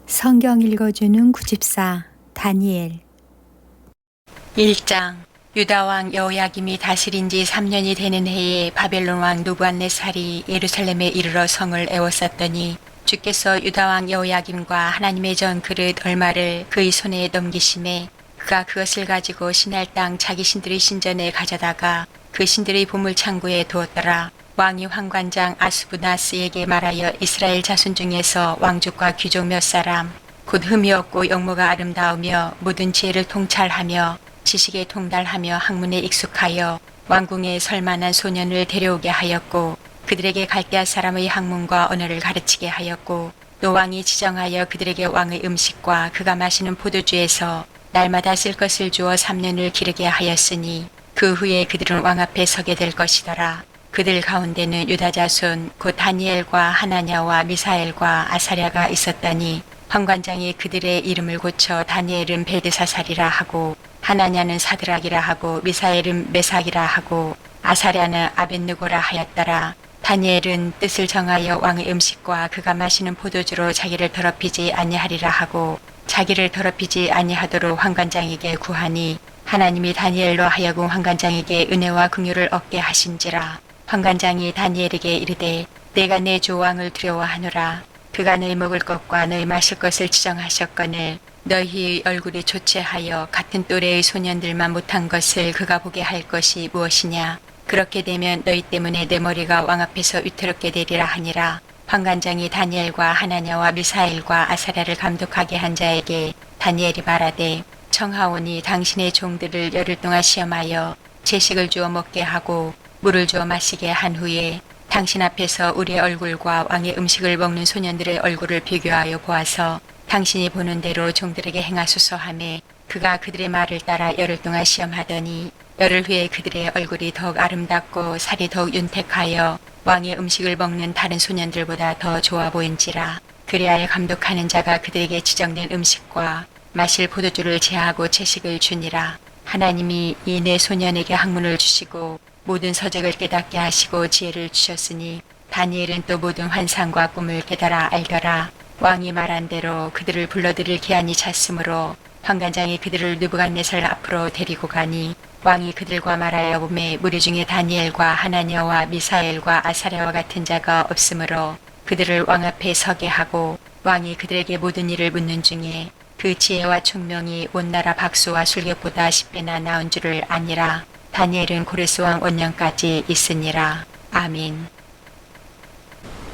성경 읽어주는 구집사 다니엘 1장. 유다왕 여호야김이 다스린 지 3년이 되는 해에 바벨론 왕 느부갓네살이 예루살렘에 이르러 성을 에워쌌더니 주께서 유다왕 여호야김과 하나님의 전 그릇 얼마를 그의 손에 넘기심에 그가 그것을 가지고 신할 땅 자기 신들의 신전에 가져다가 그 신들의 보물창고에 두었더라. 왕이 환관장 아수부나스에게 말하여 이스라엘 자손 중에서 왕족과 귀족 몇 사람 곧 흠이 없고 영모가 아름다우며 모든 지혜를 통찰하며 지식에 통달하며 학문에 익숙하여 왕궁에 설만한 소년을 데려오게 하였고 그들에게 갈대아 사람의 학문과 언어를 가르치게 하였고 또 왕이 지정하여 그들에게 왕의 음식과 그가 마시는 포도주에서 날마다 쓸 것을 주어 3년을 기르게 하였으니 그 후에 그들은 왕 앞에 서게 될 것이더라. 그들 가운데는 유다 자손 곧 다니엘과 하나냐와 미사엘과 아사랴가 있었다니 환관장이 그들의 이름을 고쳐 다니엘은 벨드사살이라 하고 하나냐는 사드락이라 하고 미사엘은 메삭이라 하고 아사랴는 아벳느고라 하였더라. 다니엘은 뜻을 정하여 왕의 음식과 그가 마시는 포도주로 자기를 더럽히지 아니하리라 하고 자기를 더럽히지 아니하도록 환관장에게 구하니 하나님이 다니엘로 하여금 환관장에게 은혜와 긍휼을 얻게 하신지라. 환관장이 다니엘에게 이르되 내가 내 주 왕을 두려워하노라. 그가 너희 먹을 것과 너희 마실 것을 지정하셨거늘 너희의 얼굴이 초췌하여 같은 또래의 소년들만 못한 것을 그가 보게 할 것이 무엇이냐. 그렇게 되면 너희 때문에 내 머리가 왕 앞에서 위태롭게 되리라 하니라. 환관장이 다니엘과 하나냐와 미사엘과 아사랴를 감독하게 한 자에게 다니엘이 말하되 청하오니 당신의 종들을 열흘 동안 시험하여 채식을 주어 먹게 하고 물을 주어 마시게 한 후에 당신 앞에서 우리의 얼굴과 왕의 음식을 먹는 소년들의 얼굴을 비교하여 보아서 당신이 보는 대로 종들에게 행하소서 하매 그가 그들의 말을 따라 열흘 동안 시험하더니 열흘 후에 그들의 얼굴이 더욱 아름답고 살이 더욱 윤택하여 왕의 음식을 먹는 다른 소년들보다 더 좋아 보인지라. 그리하여 감독하는 자가 그들에게 지정된 음식과 마실 포도주를 제하고 채식을 주니라. 하나님이 이 네 소년에게 학문을 주시고 모든 서적을 깨닫게 하시고 지혜를 주셨으니 다니엘은 또 모든 환상과 꿈을 깨달아 알더라. 왕이 말한 대로 그들을 불러들일 기한이 찼으므로 환관장이 그들을 느부갓네살 앞으로 데리고 가니 왕이 그들과 말하여 보매 무리 중에 다니엘과 하나냐와 미사엘과 아사랴와 같은 자가 없으므로 그들을 왕 앞에 서게 하고 왕이 그들에게 모든 일을 묻는 중에 그 지혜와 총명이 온 나라 박수와 술객보다 10배나 나은 줄을 아니라. 다니엘은 고레스 왕 원년까지 있으니라. 아멘.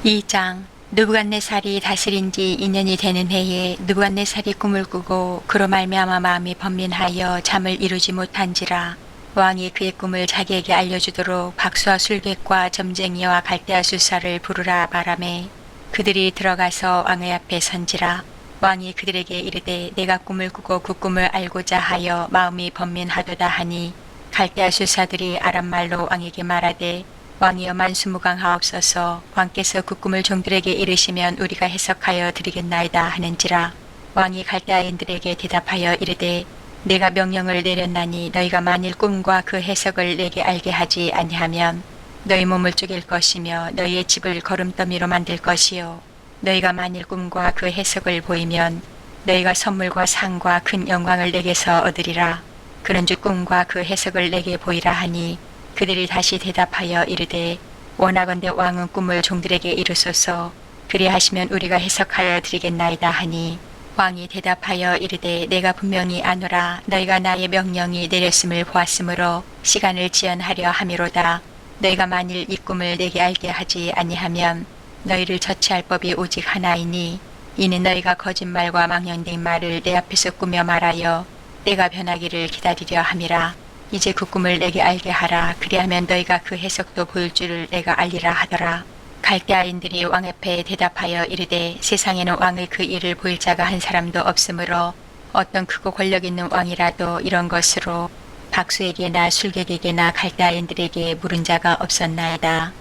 2장. 느부갓네살이 다스린 지 2년이 되는 해에 느부갓네살이 꿈을 꾸고 그로 말미암아 마음이 번민하여 잠을 이루지 못한지라. 왕이 그의 꿈을 자기에게 알려주도록 박수와 술객과 점쟁이와 갈대아 술사를 부르라 말하매 그들이 들어가서 왕의 앞에 선지라. 왕이 그들에게 이르되 내가 꿈을 꾸고 그 꿈을 알고자 하여 마음이 번민하도다 하니 갈대아 술사들이 아람말로 왕에게 말하되 왕이여 만수무강하옵소서. 왕께서 그 꿈을 종들에게 이르시면 우리가 해석하여 드리겠나이다 하는지라. 왕이 갈대아인들에게 대답하여 이르되 내가 명령을 내렸나니 너희가 만일 꿈과 그 해석을 내게 알게 하지 아니하면 너희 몸을 쪼갤 것이며 너희의 집을 거름더미로 만들 것이요 너희가 만일 꿈과 그 해석을 보이면 너희가 선물과 상과 큰 영광을 내게서 얻으리라. 그런즉 꿈과 그 해석을 내게 보이라 하니 그들이 다시 대답하여 이르되 원하건대 왕은 꿈을 종들에게 이루소서. 그리하시면 우리가 해석하여 드리겠나이다 하니 왕이 대답하여 이르되 내가 분명히 아노라. 너희가 나의 명령이 내렸음을 보았으므로 시간을 지연하려 함이로다. 너희가 만일 이 꿈을 내게 알게 하지 아니하면 너희를 처치할 법이 오직 하나이니 이는 너희가 거짓말과 망령된 말을 내 앞에서 꾸며 말하여 때가 변하기를 기다리려 함이라. 이제 그 꿈을 내게 알게 하라. 그리하면 너희가 그 해석도 보일 줄을 내가 알리라 하더라. 갈대아인들이 왕 앞에 대답하여 이르되 세상에는 왕의 그 일을 보일 자가 한 사람도 없으므로 어떤 크고 권력 있는 왕이라도 이런 것으로 박수에게나 술객에게나 갈대아인들에게 물은 자가 없었나이다.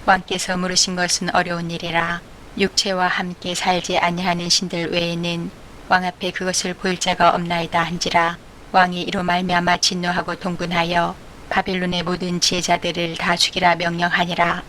왕께서 물으신 것은 어려운 일이라. 육체와 함께 살지 아니하는 신들 외에는 왕 앞에 그것을 보일 자가 없나이다 한지라. 왕이 이로 말미암아 진노하고 동분하여 바벨론의 모든 지혜자들을 다 죽이라 명령하니라.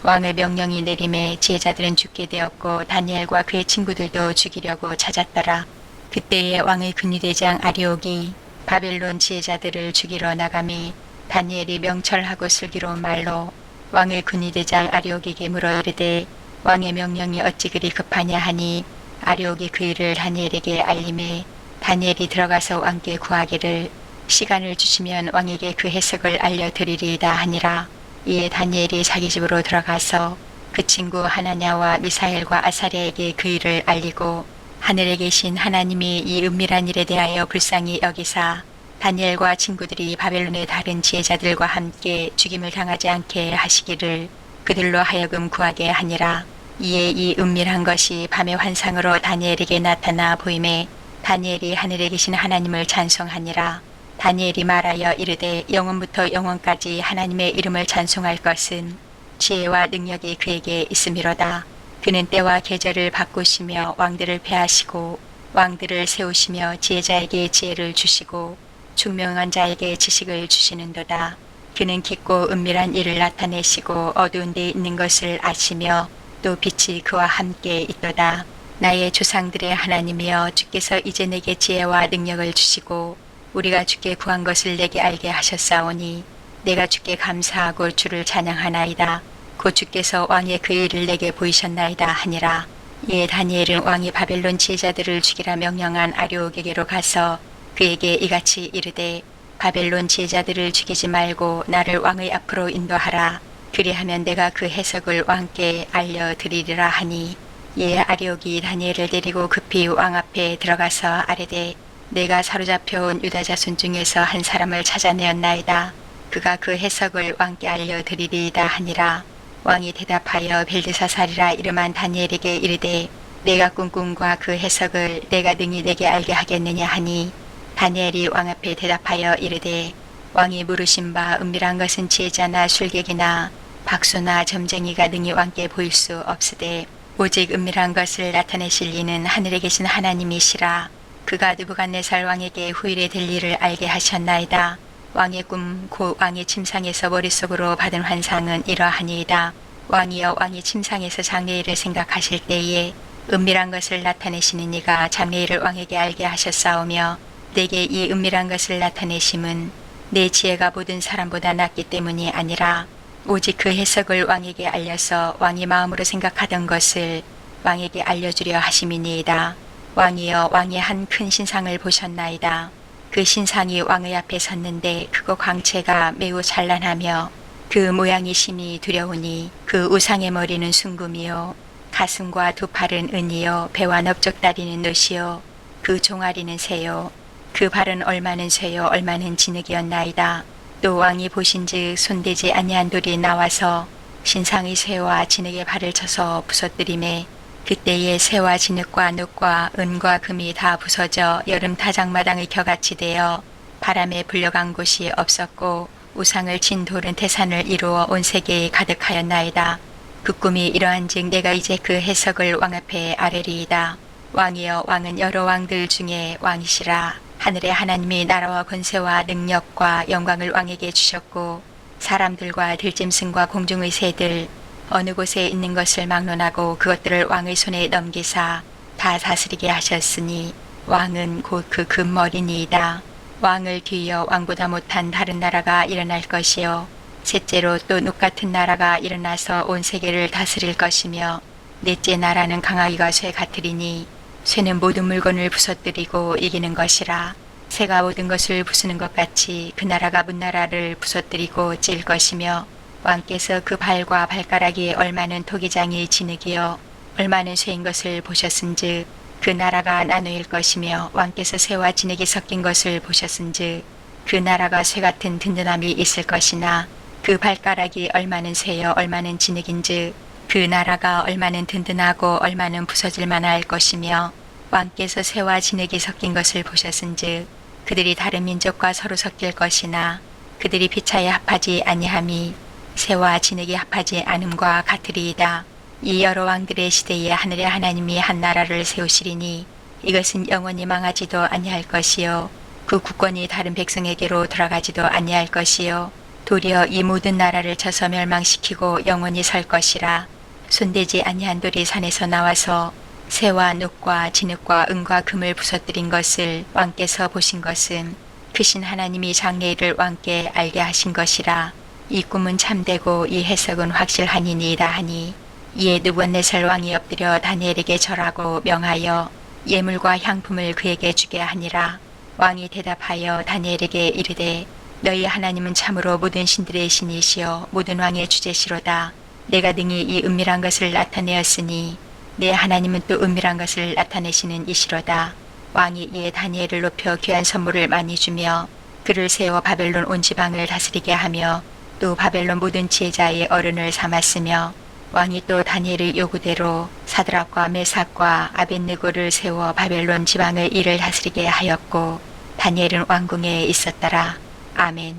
왕의 명령이 내림에 지혜자들은 죽게 되었고 다니엘과 그의 친구들도 죽이려고 찾았더라. 그때에 왕의 근위대장 아리옥이 바벨론 지혜자들을 죽이러 나가매 다니엘이 명철하고 슬기로운 말로 왕의 근위대장 아리옥에게 물어 이르되 왕의 명령이 어찌 그리 급하냐 하니 아리옥이 그 일을 다니엘에게 알림해 다니엘이 들어가서 왕께 구하기를 시간을 주시면 왕에게 그 해석을 알려드리리이다 하니라. 이에 다니엘이 자기 집으로 들어가서 그 친구 하나냐와 미사엘과 아사랴에게 그 일을 알리고 하늘에 계신 하나님이 이 은밀한 일에 대하여 불쌍히 여기사 다니엘과 친구들이 바벨론의 다른 지혜자들과 함께 죽임을 당하지 않게 하시기를 그들로 하여금 구하게 하니라. 이에 이 은밀한 것이 밤의 환상으로 다니엘에게 나타나 보임에 다니엘이 하늘에 계신 하나님을 찬송하니라. 다니엘이 말하여 이르되 영원부터 영원까지 하나님의 이름을 찬송할 것은 지혜와 능력이 그에게 있음이로다. 그는 때와 계절을 바꾸시며 왕들을 패하시고 왕들을 세우시며 지혜자에게 지혜를 주시고 총명한 자에게 지식을 주시는도다. 그는 깊고 은밀한 일을 나타내시고 어두운 데 있는 것을 아시며 또 빛이 그와 함께 있도다. 나의 조상들의 하나님이여 주께서 이제 내게 지혜와 능력을 주시고 우리가 주께 구한 것을 내게 알게 하셨사오니 내가 주께 감사하고 주를 찬양하나이다. 곧 주께서 왕의 그 일을 내게 보이셨나이다 하니라. 이에 다니엘은 왕이 바벨론 지혜자들을 죽이라 명령한 아리옥에게로 가서 그에게 이같이 이르되 바벨론 지혜자들을 죽이지 말고 나를 왕의 앞으로 인도하라. 그리하면 내가 그 해석을 왕께 알려드리리라 하니 이에 아리옥이 다니엘을 데리고 급히 왕 앞에 들어가서 아뢰되 내가 사로잡혀온 유다 자손 중에서 한 사람을 찾아내었나이다. 그가 그 해석을 왕께 알려드리리이다 하니라. 왕이 대답하여 벨드사살이라 이름한 다니엘에게 이르되 내가 꾼 꿈과 그 해석을 내가 능히 내게 알게 하겠느냐 하니 다니엘이 왕 앞에 대답하여 이르되 왕이 물으신 바 은밀한 것은 지혜자나 술객이나 박수나 점쟁이가 능히 왕께 보일 수 없으되 오직 은밀한 것을 나타내실 이는 하늘에 계신 하나님이시라. 그가 느부갓네살 왕에게 후일에 될 일을 알게 하셨나이다. 왕의 꿈 곧 왕의 침상에서 머릿속으로 받은 환상은 이러하니이다. 왕이여 왕이 침상에서 장래일을 생각하실 때에 은밀한 것을 나타내시는 이가 장래일을 왕에게 알게 하셨사오며 내게 이 은밀한 것을 나타내심은 내 지혜가 모든 사람보다 낫기 때문이 아니라 오직 그 해석을 왕에게 알려서 왕이 마음으로 생각하던 것을 왕에게 알려주려 하심이니이다. 왕이여 왕이 한 큰 신상을 보셨나이다. 그 신상이 왕의 앞에 섰는데 그거 광채가 매우 찬란하며 그 모양이 심히 두려우니 그 우상의 머리는 순금이요 가슴과 두 팔은 은이요 배와 넓적다리는 노시요 그 종아리는 새요 그 발은 얼마는 쇠요 얼마는 진흙이었나이다. 또 왕이 보신즉 손대지 아니한 돌이 나와서 신상의 쇠와 진흙의 발을 쳐서 부서뜨리매 그때에 쇠와 진흙과 놋과 은과 금이 다 부서져 여름 타작마당의 겨같이 되어 바람에 불려간 곳이 없었고 우상을 친 돌은 태산을 이루어 온 세계에 가득하였나이다. 그 꿈이 이러한즉 내가 이제 그 해석을 왕 앞에 아뢰리이다. 왕이여 왕은 여러 왕들 중에 왕이시라. 하늘의 하나님이 나라와 권세와 능력과 영광을 왕에게 주셨고 사람들과 들짐승과 공중의 새들 어느 곳에 있는 것을 막론하고 그것들을 왕의 손에 넘기사 다 다스리게 하셨으니 왕은 곧 그 금머리니이다. 왕을 뒤이어 왕보다 못한 다른 나라가 일어날 것이요 셋째로 또 눅 같은 나라가 일어나서 온 세계를 다스릴 것이며 넷째 나라는 강아지가 쇠 같으리니 쇠는 모든 물건을 부서뜨리고 이기는 것이라. 새가 모든 것을 부수는 것 같이 그 나라가 문나라를 부서뜨리고 찔 것이며 왕께서 그 발과 발가락이 얼마는 토기장이 진흙이요 얼마는 쇠인 것을 보셨은즉 그 나라가 나누일 것이며 왕께서 쇠와 진흙이 섞인 것을 보셨은즉 그 나라가 쇠 같은 든든함이 있을 것이나 그 발가락이 얼마는 쇠요 얼마는 진흙인즉 그 나라가 얼마는 든든하고 얼마는 부서질 만할 것이며 왕께서 쇠와 진흙이 섞인 것을 보셨은즉 그들이 다른 민족과 서로 섞일 것이나 그들이 피차에 합하지 아니함이 쇠와 진흙이 합하지 않음과 같으리이다. 이 여러 왕들의 시대에 하늘의 하나님이 한 나라를 세우시리니 이것은 영원히 망하지도 아니할 것이요 그 국권이 다른 백성에게로 돌아가지도 아니할 것이요 도리어 이 모든 나라를 쳐서 멸망시키고 영원히 설 것이라. 손대지 아니한 돌이 산에서 나와서 새와 늑과 진흙과 은과 금을 부서뜨린 것을 왕께서 보신 것은 크신 하나님이 장래일을 왕께 알게 하신 것이라. 이 꿈은 참되고 이 해석은 확실하니이다 하니, 이에 느부갓네살 왕이 엎드려 다니엘에게 절하고 명하여 예물과 향품을 그에게 주게 하니라. 왕이 대답하여 다니엘에게 이르되, 너희 하나님은 참으로 모든 신들의 신이시여 모든 왕의 주제시로다. 내가 능히 이 은밀한 것을 나타내었으니 내 하나님은 또 은밀한 것을 나타내시는 이시로다. 왕이 이에 다니엘을 높여 귀한 선물을 많이 주며 그를 세워 바벨론 온 지방을 다스리게 하며 또 바벨론 모든 지혜자의 어른을 삼았으며, 왕이 또 다니엘의 요구대로 사드락과 메삭과 아벳느고를 세워 바벨론 지방의 일을 다스리게 하였고 다니엘은 왕궁에 있었더라. 아멘.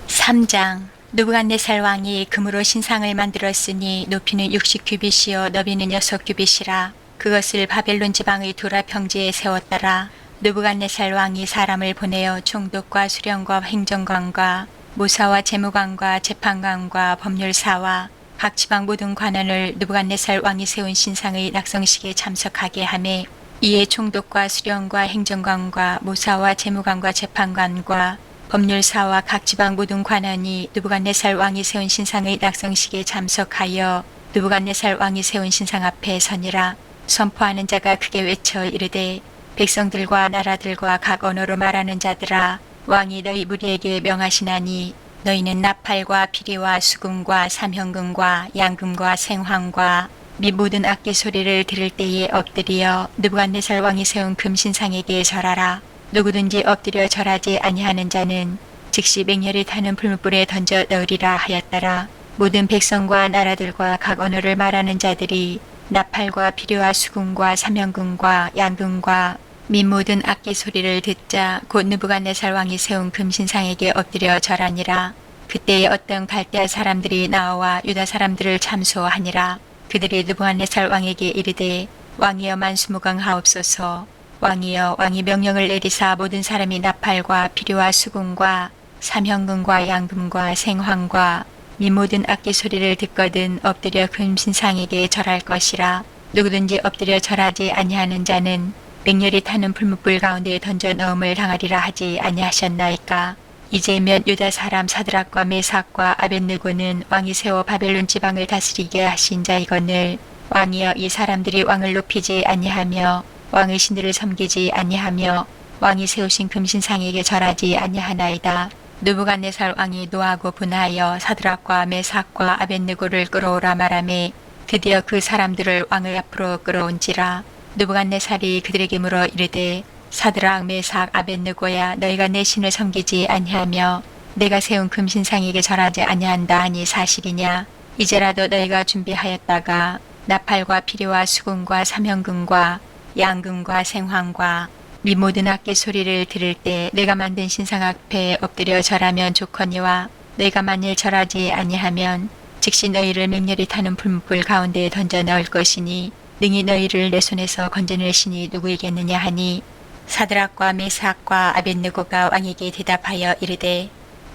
3장. 느부갓네살 왕이 금으로 신상을 만들었으니 높이는 60규빗이요 너비는 6규빗이라. 그것을 바벨론 지방의 두라 평지에 세웠더라. 느부갓네살 왕이 사람을 보내어 총독과 수령과 행정관과 모사와 재무관과 재판관과 법률사와 각 지방 모든 관원을 느부갓네살 왕이 세운 신상의 낙성식에 참석하게 하매, 이에 총독과 수령과 행정관과 모사와 재무관과 재판관과 법률사와 각 지방 모든 관원이 느부갓네살 왕이 세운 신상의 낙성식에 참석하여 느부갓네살 왕이 세운 신상 앞에 서니라. 선포하는 자가 크게 외쳐 이르되, 백성들과 나라들과 각 언어로 말하는 자들아, 왕이 너희 무리에게 명하시나니 너희는 나팔과 피리와 수금과 삼현금과 양금과 생황과 및 모든 악기 소리를 들을 때에 엎드려 느부갓네살 왕이 세운 금신상에게 절하라. 누구든지 엎드려 절하지 아니하는 자는 즉시 맹렬히 타는 불못불에 던져 넣으리라 하였더라. 모든 백성과 나라들과 각 언어를 말하는 자들이 나팔과 피리와 수금과 삼현금과 양금과 및 모든 악기 소리를 듣자 곧 느부갓네살 왕이 세운 금신상에게 엎드려 절하니라. 그때에 어떤 갈대아 사람들이 나와 유다 사람들을 참소하니라. 그들이 느부갓네살 왕에게 이르되, 왕이여 만수무강하옵소서. 왕이여, 왕이 명령을 내리사 모든 사람이 나팔과 피리와 수금과 삼현금과 양금과 생황과 및 모든 악기 소리를 듣거든 엎드려 금신상에게 절할 것이라. 누구든지 엎드려 절하지 아니하는 자는 맹렬히 타는 불못불 가운데 던져 넣음을 당하리라 하지 아니하셨나이까. 이제면 유다 사람 사드락과 메삭과 아벳느고는 왕이 세워 바벨론 지방을 다스리게 하신 자이거늘, 왕이여, 이 사람들이 왕을 높이지 아니하며 왕의 신들을 섬기지 아니하며 왕이 세우신 금신상에게 절하지 아니하나이다. 느부갓네살 왕이 노하고 분하여 사드락과 메삭과 아벳느고를 끌어오라 말하매 드디어 그 사람들을 왕의 앞으로 끌어온지라. 느부갓네살이 그들에게 물어 이르되, 사드락 메삭 아벳느고야, 너희가 내 신을 섬기지 아니하며 내가 세운 금신상에게 절하지 아니한다 하니 사실이냐? 이제라도 너희가 준비하였다가 나팔과 피리와 수금과 삼현금과 양금과 생황과 네 모든 악기 소리를 들을 때 내가 만든 신상 앞에 엎드려 절하면 좋거니와, 너희가 만일 절하지 아니하면 즉시 너희를 맹렬히 타는 불못불 가운데에 던져 넣을 것이니 능히 너희를 내 손에서 건져낼 신이 누구이겠느냐 하니, 사드락과 메삭과 아벳느고가 왕에게 대답하여 이르되,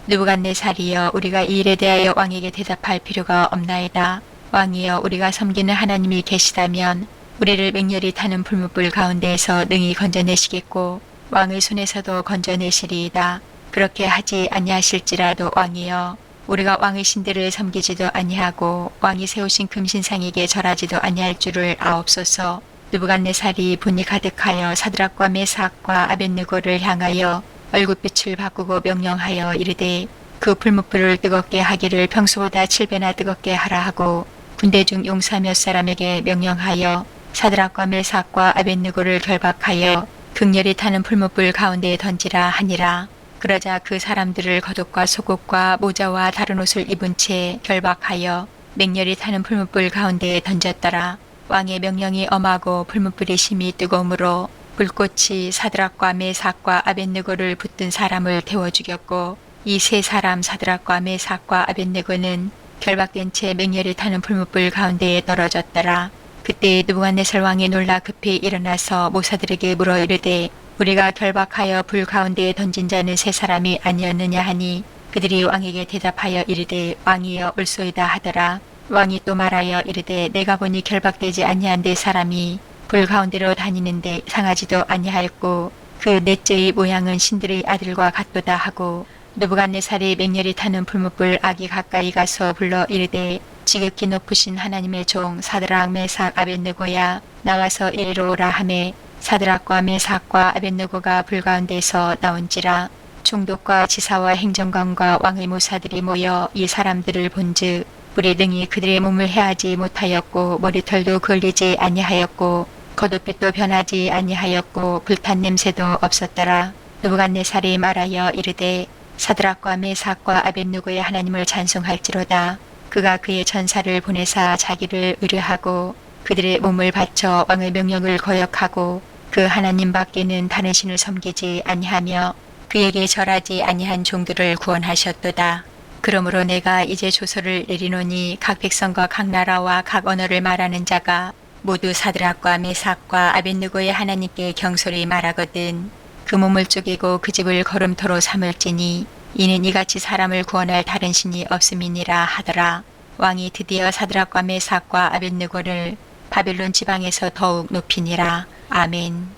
느부갓네살이여, 우리가 이 일에 대하여 왕에게 대답할 필요가 없나이다. 왕이여, 우리가 섬기는 하나님이 계시다면 우리를 맹렬히 타는 불못불 가운데에서 능히 건져내시겠고 왕의 손에서도 건져내시리이다. 그렇게 하지 아니하실지라도 왕이여, 우리가 왕의 신들을 섬기지도 아니하고 왕이 세우신 금신상에게 절하지도 아니할 줄을 아옵소서. 느부갓네살이 분이 가득하여 사드락과 메삭과 아벳느고를 향하여 얼굴빛을 바꾸고 명령하여 이르되, 그 불못불을 뜨겁게 하기를 평소보다 7배나 뜨겁게 하라 하고 군대 중 용사 몇 사람에게 명령하여 사드락과 메삭과 아벳느고를 결박하여 극렬히 타는 불못불 가운데에 던지라 하니라. 그러자 그 사람들을 겉옷과 속옷과 모자와 다른 옷을 입은 채 결박하여 맹렬히 타는 불못불 가운데에 던졌더라. 왕의 명령이 엄하고 불못불이 심히 뜨거우므로 불꽃이 사드락과 메삭과 아벳느고를 붙든 사람을 태워 죽였고, 이 세 사람 사드락과 메삭과 아벳느고는 결박된 채 맹렬히 타는 불못불 가운데에 떨어졌더라. 그때 느부갓네살 왕이 놀라 급히 일어나서 모사들에게 물어 이르되, 우리가 결박하여 불 가운데에 던진 자는 세 사람이 아니었느냐 하니, 그들이 왕에게 대답하여 이르되 왕이여 올소이다 하더라. 왕이 또 말하여 이르되 내가 보니 결박되지 아니한 네 사람이 불 가운데로 다니는데 상하지도 아니하였고 그 넷째의 모양은 신들의 아들과 같도다 하고 느부갓네살이 맹렬히 타는 불뭇불 악이 가까이 가서 불러 이르되 지극히 높으신 하나님의 종 사드락 메삭 아벳느고야 나와서 이리로 오라 하매 사드락과 메삭과 아벳느고가 불 가운데서 나온지라. 총독과 지사와 행정관과 왕의 모사들이 모여 이 사람들을 본즉 불의 등이 그들의 몸을 해하지 못하였고 머리털도 걸리지 아니하였고 겉옷빛도 변하지 아니하였고 불탄 냄새도 없었더라. 느부갓네살이 말하여 이르되 사드락과 메삭과 아벳느고의 하나님을 찬송할지로다. 그가 그의 전사를 보내사 자기를 의뢰하고 그들의 몸을 바쳐 왕의 명령을 거역하고 그 하나님 밖에는 다른 신을 섬기지 아니하며 그에게 절하지 아니한 종들을 구원하셨도다. 그러므로 내가 이제 조서를 내리노니 각 백성과 각 나라와 각 언어를 말하는 자가 모두 사드락과 메삭과 아벳느고의 하나님께 경솔히 말하거든 그 몸을 쪼개고 그 집을 걸음토로 삼을지니 이는 이같이 사람을 구원할 다른 신이 없음이니라 하더라. 왕이 드디어 사드락과 메삭과 아벳느고를 바벨론 지방에서 더욱 높이니라. 아멘.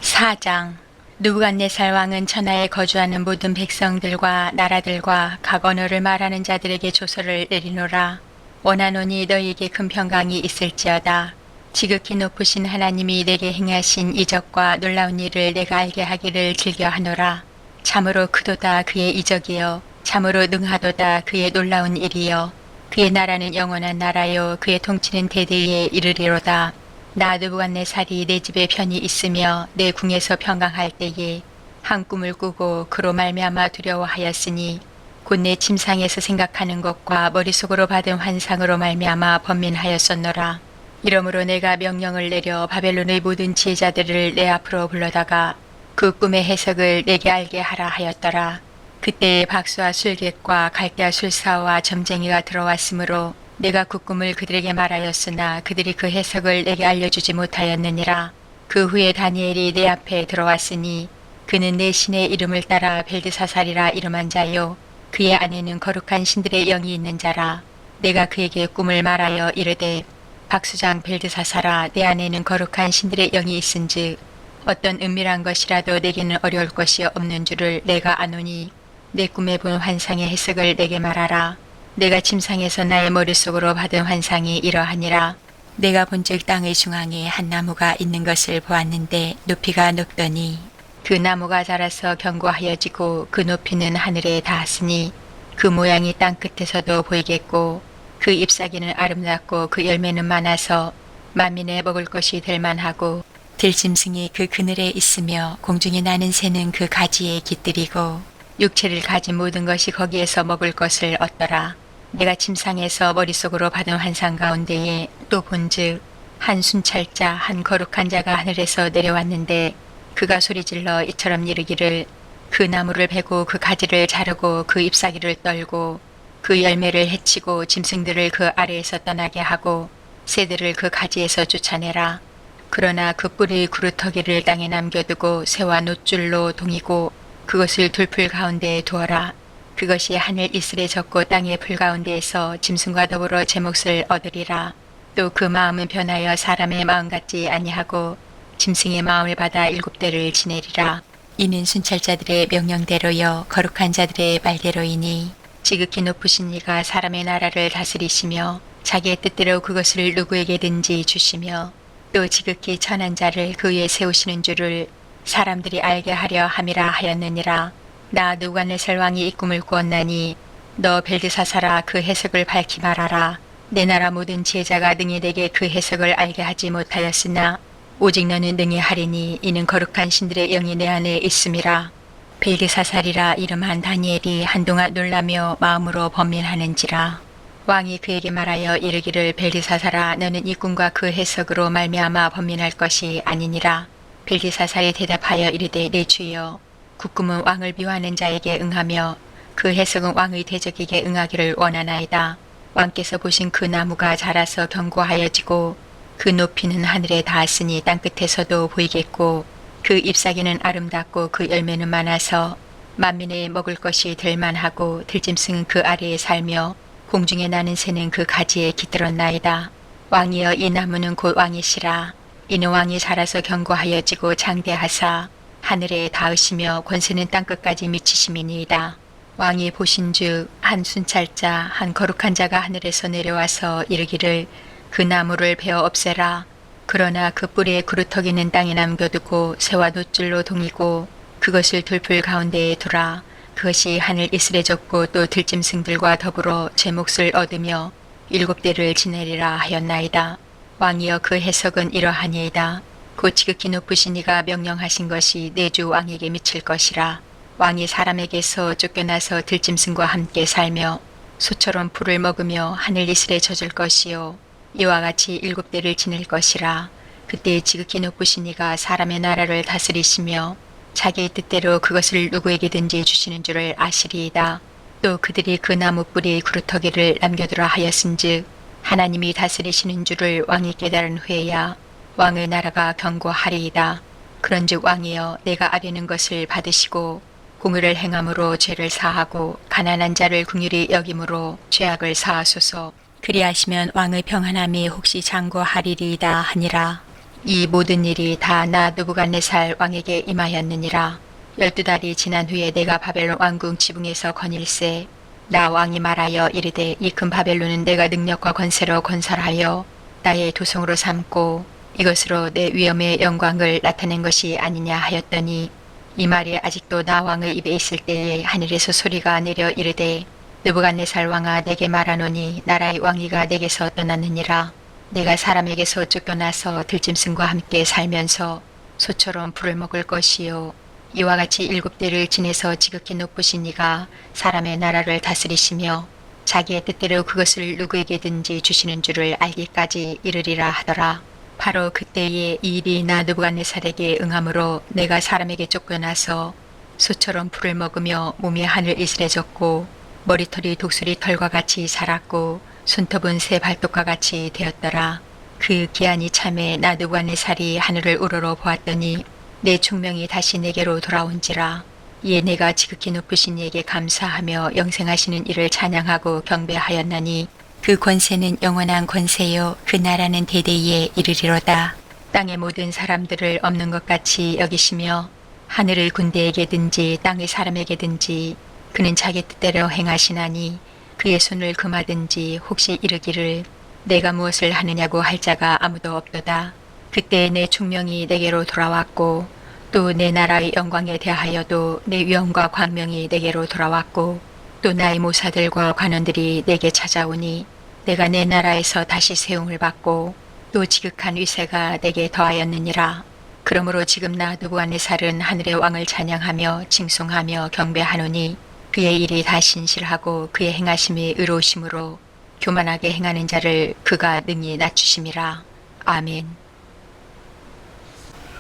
4장. 느부갓네살 왕은 천하에 거주하는 모든 백성들과 나라들과 각 언어를 말하는 자들에게 조서를 내리노라. 원하노니 너희에게 큰 평강이 있을지어다. 지극히 높으신 하나님이 내게 행하신 이적과 놀라운 일을 내가 알게 하기를 즐겨하노라. 참으로 크도다 그의 이적이여 참으로 능하도다 그의 놀라운 일이여 그의 나라는 영원한 나라요 그의 통치는 대대에 이르리로다. 나 느부갓네살이 내 집에 편히 있으며 내 궁에서 평강할 때에 한 꿈을 꾸고 그로 말미암아 두려워하였으니 곧 내 침상에서 생각하는 것과 머릿속으로 받은 환상으로 말미암아 번민하였었노라. 이러므로 내가 명령을 내려 바벨론의 모든 지혜자들을 내 앞으로 불러다가 그 꿈의 해석을 내게 알게 하라 하였더라. 그때에 박수와 술객과 갈대아 술사와 점쟁이가 들어왔으므로 내가 그 꿈을 그들에게 말하였으나 그들이 그 해석을 내게 알려주지 못하였느니라. 그 후에 다니엘이 내 앞에 들어왔으니 그는 내 신의 이름을 따라 벨드사살이라 이름한 자요 그의 안에는 거룩한 신들의 영이 있는 자라. 내가 그에게 꿈을 말하여 이르되 박수장 벨드사살아 내 안에는 거룩한 신들의 영이 있은즉 어떤 은밀한 것이라도 내게는 어려울 것이 없는 줄을 내가 아노니 내 꿈에 본 환상의 해석을 내게 말하라. 내가 침상에서 나의 머릿속으로 받은 환상이 이러하니라. 내가 본즉 땅의 중앙에 한 나무가 있는 것을 보았는데 높이가 높더니 그 나무가 자라서 견고하여지고 그 높이는 하늘에 닿았으니 그 모양이 땅 끝에서도 보이겠고 그 잎사귀는 아름답고 그 열매는 많아서 만민의 먹을 것이 될 만하고 들짐승이 그 그늘에 있으며 공중에 나는 새는 그 가지에 깃들이고 육체를 가진 모든 것이 거기에서 먹을 것을 얻더라. 내가 침상에서 머릿속으로 받은 환상 가운데에 또 본즉 한 순찰자 한 거룩한 자가 하늘에서 내려왔는데 그가 소리질러 이처럼 이르기를 그 나무를 베고 그 가지를 자르고 그 잎사귀를 떨고 그 열매를 해치고 짐승들을 그 아래에서 떠나게 하고 새들을 그 가지에서 쫓아내라. 그러나 그 뿔의 구루터기를 땅에 남겨두고 새와 놋줄로 동이고 그것을 돌풀 가운데에 두어라. 그것이 하늘 이슬에 젖고 땅의 풀 가운데에서 짐승과 더불어 제 몫을 얻으리라. 또 그 마음은 변하여 사람의 마음 같지 아니하고 짐승의 마음을 받아 7대를 지내리라. 이는 순찰자들의 명령대로여 거룩한 자들의 말대로이니 지극히 높으신 이가 사람의 나라를 다스리시며 자기의 뜻대로 그것을 누구에게든지 주시며 또 지극히 천한 자를 그 위에 세우시는 줄을 사람들이 알게 하려 함이라 하였느니라. 나 느부갓네살 왕이 이 꿈을 꾸었나니 너 벨드사살아 그 해석을 밝히 말하라. 내 나라 모든 지혜자가 능히 내게 그 해석을 알게 하지 못하였으나 오직 너는 능히 하리니 이는 거룩한 신들의 영이 내 안에 있음이라. 벨드사살이라 이름한 다니엘이 한동안 놀라며 마음으로 번민하는지라. 왕이 그에게 말하여 이르기를 벨드사살아 너는 이 꿈과 그 해석으로 말미암아 번민할 것이 아니니라. 벨드사살이 대답하여 이르되 내 주여 그 꿈은 왕을 미워하는 자에게 응하며 그 해석은 왕의 대적에게 응하기를 원하나이다. 왕께서 보신 그 나무가 자라서 견고하여지고 그 높이는 하늘에 닿았으니 땅끝에서도 보이겠고 그 잎사귀는 아름답고 그 열매는 많아서 만민의 먹을 것이 될 만하고 들짐승은 그 아래에 살며 공중에 나는 새는 그 가지에 깃들었나이다. 왕이여 이 나무는 곧 왕이시라. 이는 왕이 자라서 견고하여 지고 장대하사 하늘에 닿으시며 권세는 땅끝까지 미치심이니이다. 왕이 보신즉 한 순찰자 한 거룩한 자가 하늘에서 내려와서 이르기를 그 나무를 베어 없애라. 그러나 그 뿌리에 그루터기는 땅에 남겨두고 새와 놋줄로 동이고 그것을 돌풀 가운데에 두라. 그것이 하늘 이슬에 젖고 또 들짐승들과 더불어 제 몫을 얻으며 7대를 지내리라 하였나이다. 왕이여 그 해석은 이러하니이다. 곧 지극히 높으신 이가 명령하신 것이 내 주 왕에게 미칠 것이라. 왕이 사람에게서 쫓겨나서 들짐승과 함께 살며 소처럼 풀을 먹으며 하늘 이슬에 젖을 것이요 이와 같이 7대를 지낼 것이라. 그때 지극히 높으신 이가 사람의 나라를 다스리시며 자기의 뜻대로 그것을 누구에게든지 주시는 줄을 아시리이다. 또 그들이 그 나무 뿌리의 그루터기를 남겨두라 하였은즉 하나님이 다스리시는 줄을 왕이 깨달은 후에야 왕의 나라가 견고하리이다. 그런즉 왕이여 내가 아뢰는 것을 받으시고 공의를 행함으로 죄를 사하고 가난한 자를 긍휼히 여김으로 죄악을 사하소서. 그리하시면 왕의 평안함이 혹시 장구하리리이다 하니라. 이 모든 일이 다 나 느부갓네살 왕에게 임하였느니라. 12달이 지난 후에 내가 바벨론 왕궁 지붕에서 거닐세 나 왕이 말하여 이르되 이 큰 바벨론은 내가 능력과 권세로 건설하여 나의 도성으로 삼고 이것으로 내 위엄의 영광을 나타낸 것이 아니냐 하였더니 이 말이 아직도 나 왕의 입에 있을 때에 하늘에서 소리가 내려 이르되 느부갓네살 왕아 내게 말하노니 나라의 왕위가 내게서 떠났느니라. 내가 사람에게서 쫓겨나서 들짐승과 함께 살면서 소처럼 풀을 먹을 것이요 이와 같이 7대를 지내서 지극히 높으신 이가 사람의 나라를 다스리시며 자기의 뜻대로 그것을 누구에게든지 주시는 줄을 알기까지 이르리라 하더라. 바로 그때에 이 일이 나 느부갓네살에게 응함으로 내가 사람에게 쫓겨나서 소처럼 풀을 먹으며 몸이 하늘 이슬에 젖고 머리털이 독수리 털과 같이 자랐고 손톱은 새 발톱과 같이 되었더라. 그 기한이 참에 나 느부갓네살이 하늘을 우러러 보았더니 내 총명이 다시 내게로 돌아온지라. 이에 내가 지극히 높으신 이에게 감사하며 영생하시는 이를 찬양하고 경배하였나니 그 권세는 영원한 권세요 그 나라는 대대에 이르리로다. 땅의 모든 사람들을 없는 것 같이 여기시며 하늘의 군대에게든지 땅의 사람에게든지 그는 자기 뜻대로 행하시나니 그의 손을 금하든지 혹시 이르기를 내가 무엇을 하느냐고 할 자가 아무도 없도다. 그때 내 총명이 내게로 돌아왔고 또 내 나라의 영광에 대하여도 내 위엄과 광명이 내게로 돌아왔고 또 나의 모사들과 관원들이 내게 찾아오니 내가 내 나라에서 다시 세움을 받고 또 지극한 위세가 내게 더하였느니라. 그러므로 지금 나 느부갓네살은 하늘의 왕을 찬양하며 칭송하며 경배하노니 그의 일이 다 신실하고 그의 행하심이 의로우심으로 교만하게 행하는 자를 그가 능히 낮추심이라. 아멘.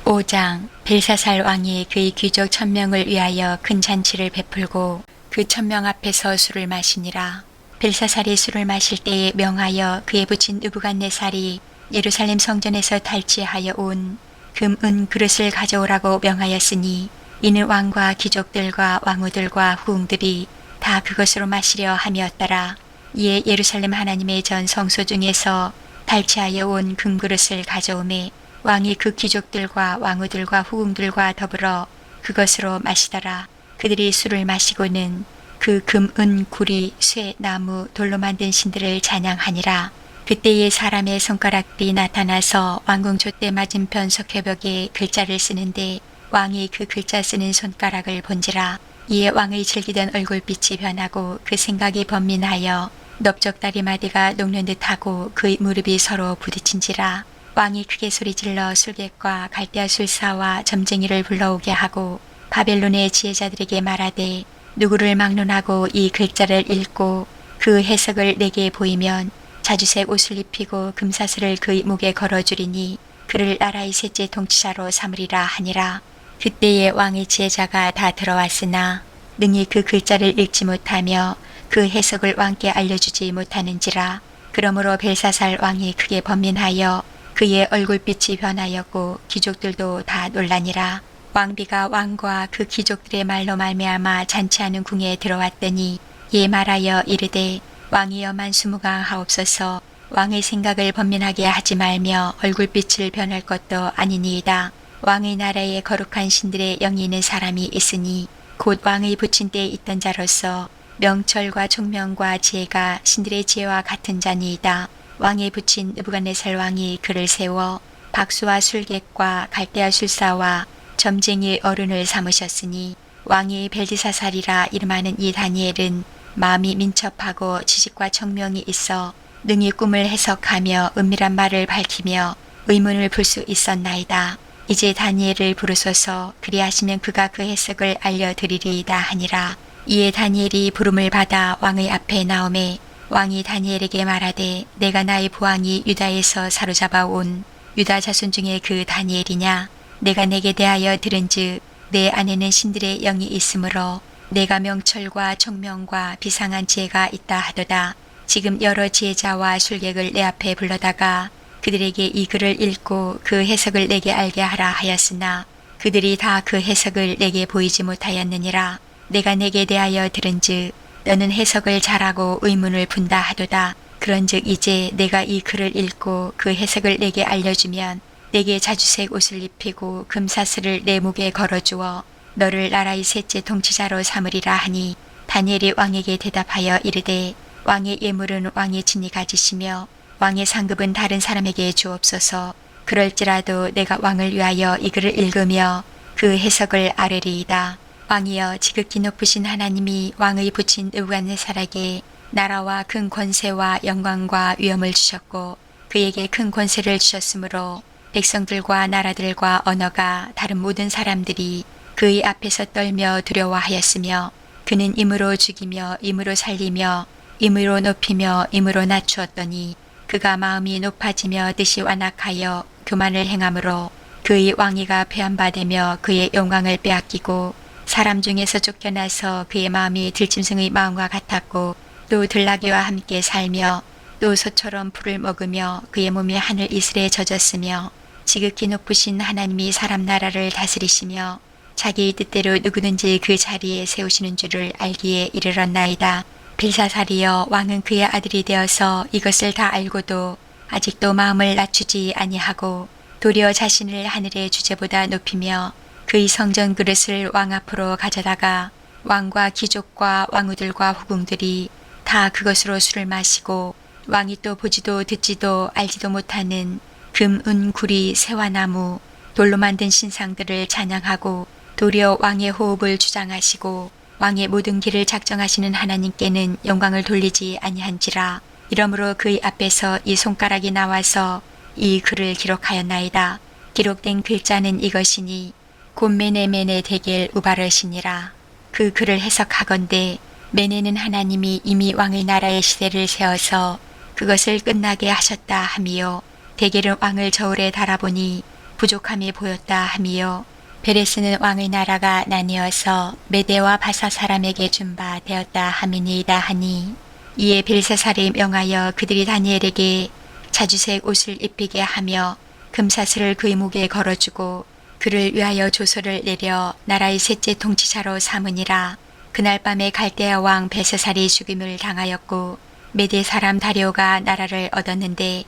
5장. 벨사살 왕이 그의 귀족 1000명을 위하여 큰 잔치를 베풀고 그 1000명 앞에서 술을 마시니라. 벨사살이 술을 마실 때에 명하여 그의 부친 느부갓네살이 예루살렘 성전에서 탈취하여 온 금, 은 그릇을 가져오라고 명하였으니 이는 왕과 귀족들과 왕후들과 후궁들이 다 그것으로 마시려 함이었더라. 이에 예루살렘 하나님의 전 성소 중에서 탈취하여 온 금그릇을 가져오매 왕이 그 귀족들과 왕후들과 후궁들과 더불어 그것으로 마시더라. 그들이 술을 마시고는 그 금, 은, 구리, 쇠, 나무, 돌로 만든 신들을 찬양하니라. 그때에 사람의 손가락들이 나타나서 왕궁 촛대 맞은편 석회벽에 글자를 쓰는데 왕이 그 글자 쓰는 손가락을 본지라. 이에 왕의 즐기던 얼굴빛이 변하고 그 생각이 번민하여 넓적다리마디가 녹는 듯하고 그의 무릎이 서로 부딪힌지라. 왕이 크게 소리질러 술객과 갈대아 술사와 점쟁이를 불러오게 하고 바벨론의 지혜자들에게 말하되 누구를 막론하고 이 글자를 읽고 그 해석을 내게 보이면 자주색 옷을 입히고 금사슬을 그의 목에 걸어주리니 그를 나라의 셋째 통치자로 삼으리라 하니라. 그때에 왕의 지혜자가 다 들어왔으나 능히 그 글자를 읽지 못하며 그 해석을 왕께 알려주지 못하는지라. 그러므로 벨사살 왕이 크게 번민하여 그의 얼굴빛이 변하였고 귀족들도 다 놀라니라. 왕비가 왕과 그 귀족들의 말로 말미암아 잔치하는 궁에 들어왔더니 이에 말하여 이르되 왕이여 만수무강하옵소서. 왕의 생각을 번민하게 하지 말며 얼굴빛을 변할 것도 아니니이다. 왕의 나라에 거룩한 신들의 영이 있는 사람이 있으니 곧 왕의 부친 때에 있던 자로서 명철과 총명과 지혜가 신들의 지혜와 같은 자니이다. 왕의 부친 느부갓네살 왕이 그를 세워 박수와 술객과 갈대아 술사와 점쟁이 어른을 삼으셨으니 왕이 벨드사살이라 이름하는 이 다니엘은 마음이 민첩하고 지식과 청명이 있어 능히 꿈을 해석하며 은밀한 말을 밝히며 의문을 풀 수 있었나이다. 이제 다니엘을 부르소서. 그리하시면 그가 그 해석을 알려드리리이다 하니라. 이에 다니엘이 부름을 받아 왕의 앞에 나오매 왕이 다니엘에게 말하되 내가 나의 부왕이 유다에서 사로잡아 온 유다 자손 중에 그 다니엘이냐. 내가 내게 대하여 들은즉 내 안에는 신들의 영이 있으므로 내가 명철과 총명과 비상한 지혜가 있다 하도다. 지금 여러 지혜자와 술객을 내 앞에 불러다가 그들에게 이 글을 읽고 그 해석을 내게 알게 하라 하였으나 그들이 다 그 해석을 내게 보이지 못하였느니라. 내가 내게 대하여 들은즉 너는 해석을 잘하고 의문을 푼다 하도다. 그런즉 이제 내가 이 글을 읽고 그 해석을 내게 알려주면 내게 자주색 옷을 입히고 금사슬을 내 목에 걸어주어 너를 나라의 셋째 통치자로 삼으리라 하니 다니엘이 왕에게 대답하여 이르되 왕의 예물은 왕의 친히 가지시며 왕의 상급은 다른 사람에게 주옵소서. 그럴지라도 내가 왕을 위하여 이 글을 읽으며 그 해석을 아뢰리이다. 왕이여 지극히 높으신 하나님이 왕의 부친 느부갓네살에게 나라와 큰 권세와 영광과 위엄을 주셨고 그에게 큰 권세를 주셨으므로 백성들과 나라들과 언어가 다른 모든 사람들이 그의 앞에서 떨며 두려워하였으며 그는 임으로 죽이며 임으로 살리며 임으로 높이며 임으로 낮추었더니 그가 마음이 높아지며 뜻이 완악하여 교만을 행함으로 그의 왕위가 폐한바되며 그의 영광을 빼앗기고 사람 중에서 쫓겨나서 그의 마음이 들짐승의 마음과 같았고 또 들나귀와 함께 살며 또 소처럼 풀을 먹으며 그의 몸이 하늘 이슬에 젖었으며 지극히 높으신 하나님이 사람 나라를 다스리시며 자기의 뜻대로 누구든지 그 자리에 세우시는 줄을 알기에 이르렀나이다. 벨사살이여 왕은 그의 아들이 되어서 이것을 다 알고도 아직도 마음을 낮추지 아니하고 도리어 자신을 하늘의 주제보다 높이며 그의 성전 그릇을 왕 앞으로 가져다가 왕과 귀족과 왕후들과 후궁들이 다 그것으로 술을 마시고 왕이 또 보지도 듣지도 알지도 못하는 금, 은, 구리, 새와 나무, 돌로 만든 신상들을 찬양하고 도리어 왕의 호흡을 주장하시고 왕의 모든 길을 작정하시는 하나님께는 영광을 돌리지 아니한지라. 이러므로 그의 앞에서 이 손가락이 나와서 이 글을 기록하였나이다. 기록된 글자는 이것이니 곧 메네메네 데겔 우바르시니라. 그 글을 해석하건대 메네는 하나님이 이미 왕의 나라의 시대를 세워서 그것을 끝나게 하셨다 함이요. 데겔은 왕을 저울에 달아보니 부족함이 보였다 함이요. 베레스는 왕의 나라가 나뉘어서 메대와 바사 사람에게 준 바 되었다 함이니이다 하니 이에 벨사살이 명하여 그들이 다니엘에게 자주색 옷을 입히게 하며 금사슬을 그의 목에 걸어주고 그를 위하여 조서를 내려 나라의 셋째 통치자로 삼으니라. 그날 밤에 갈대아 왕 벨사살이 죽임을 당하였고 메대 사람 다리오가 나라를 얻었는데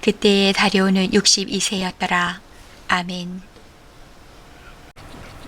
그때의 다리오는 62세였더라. 아멘.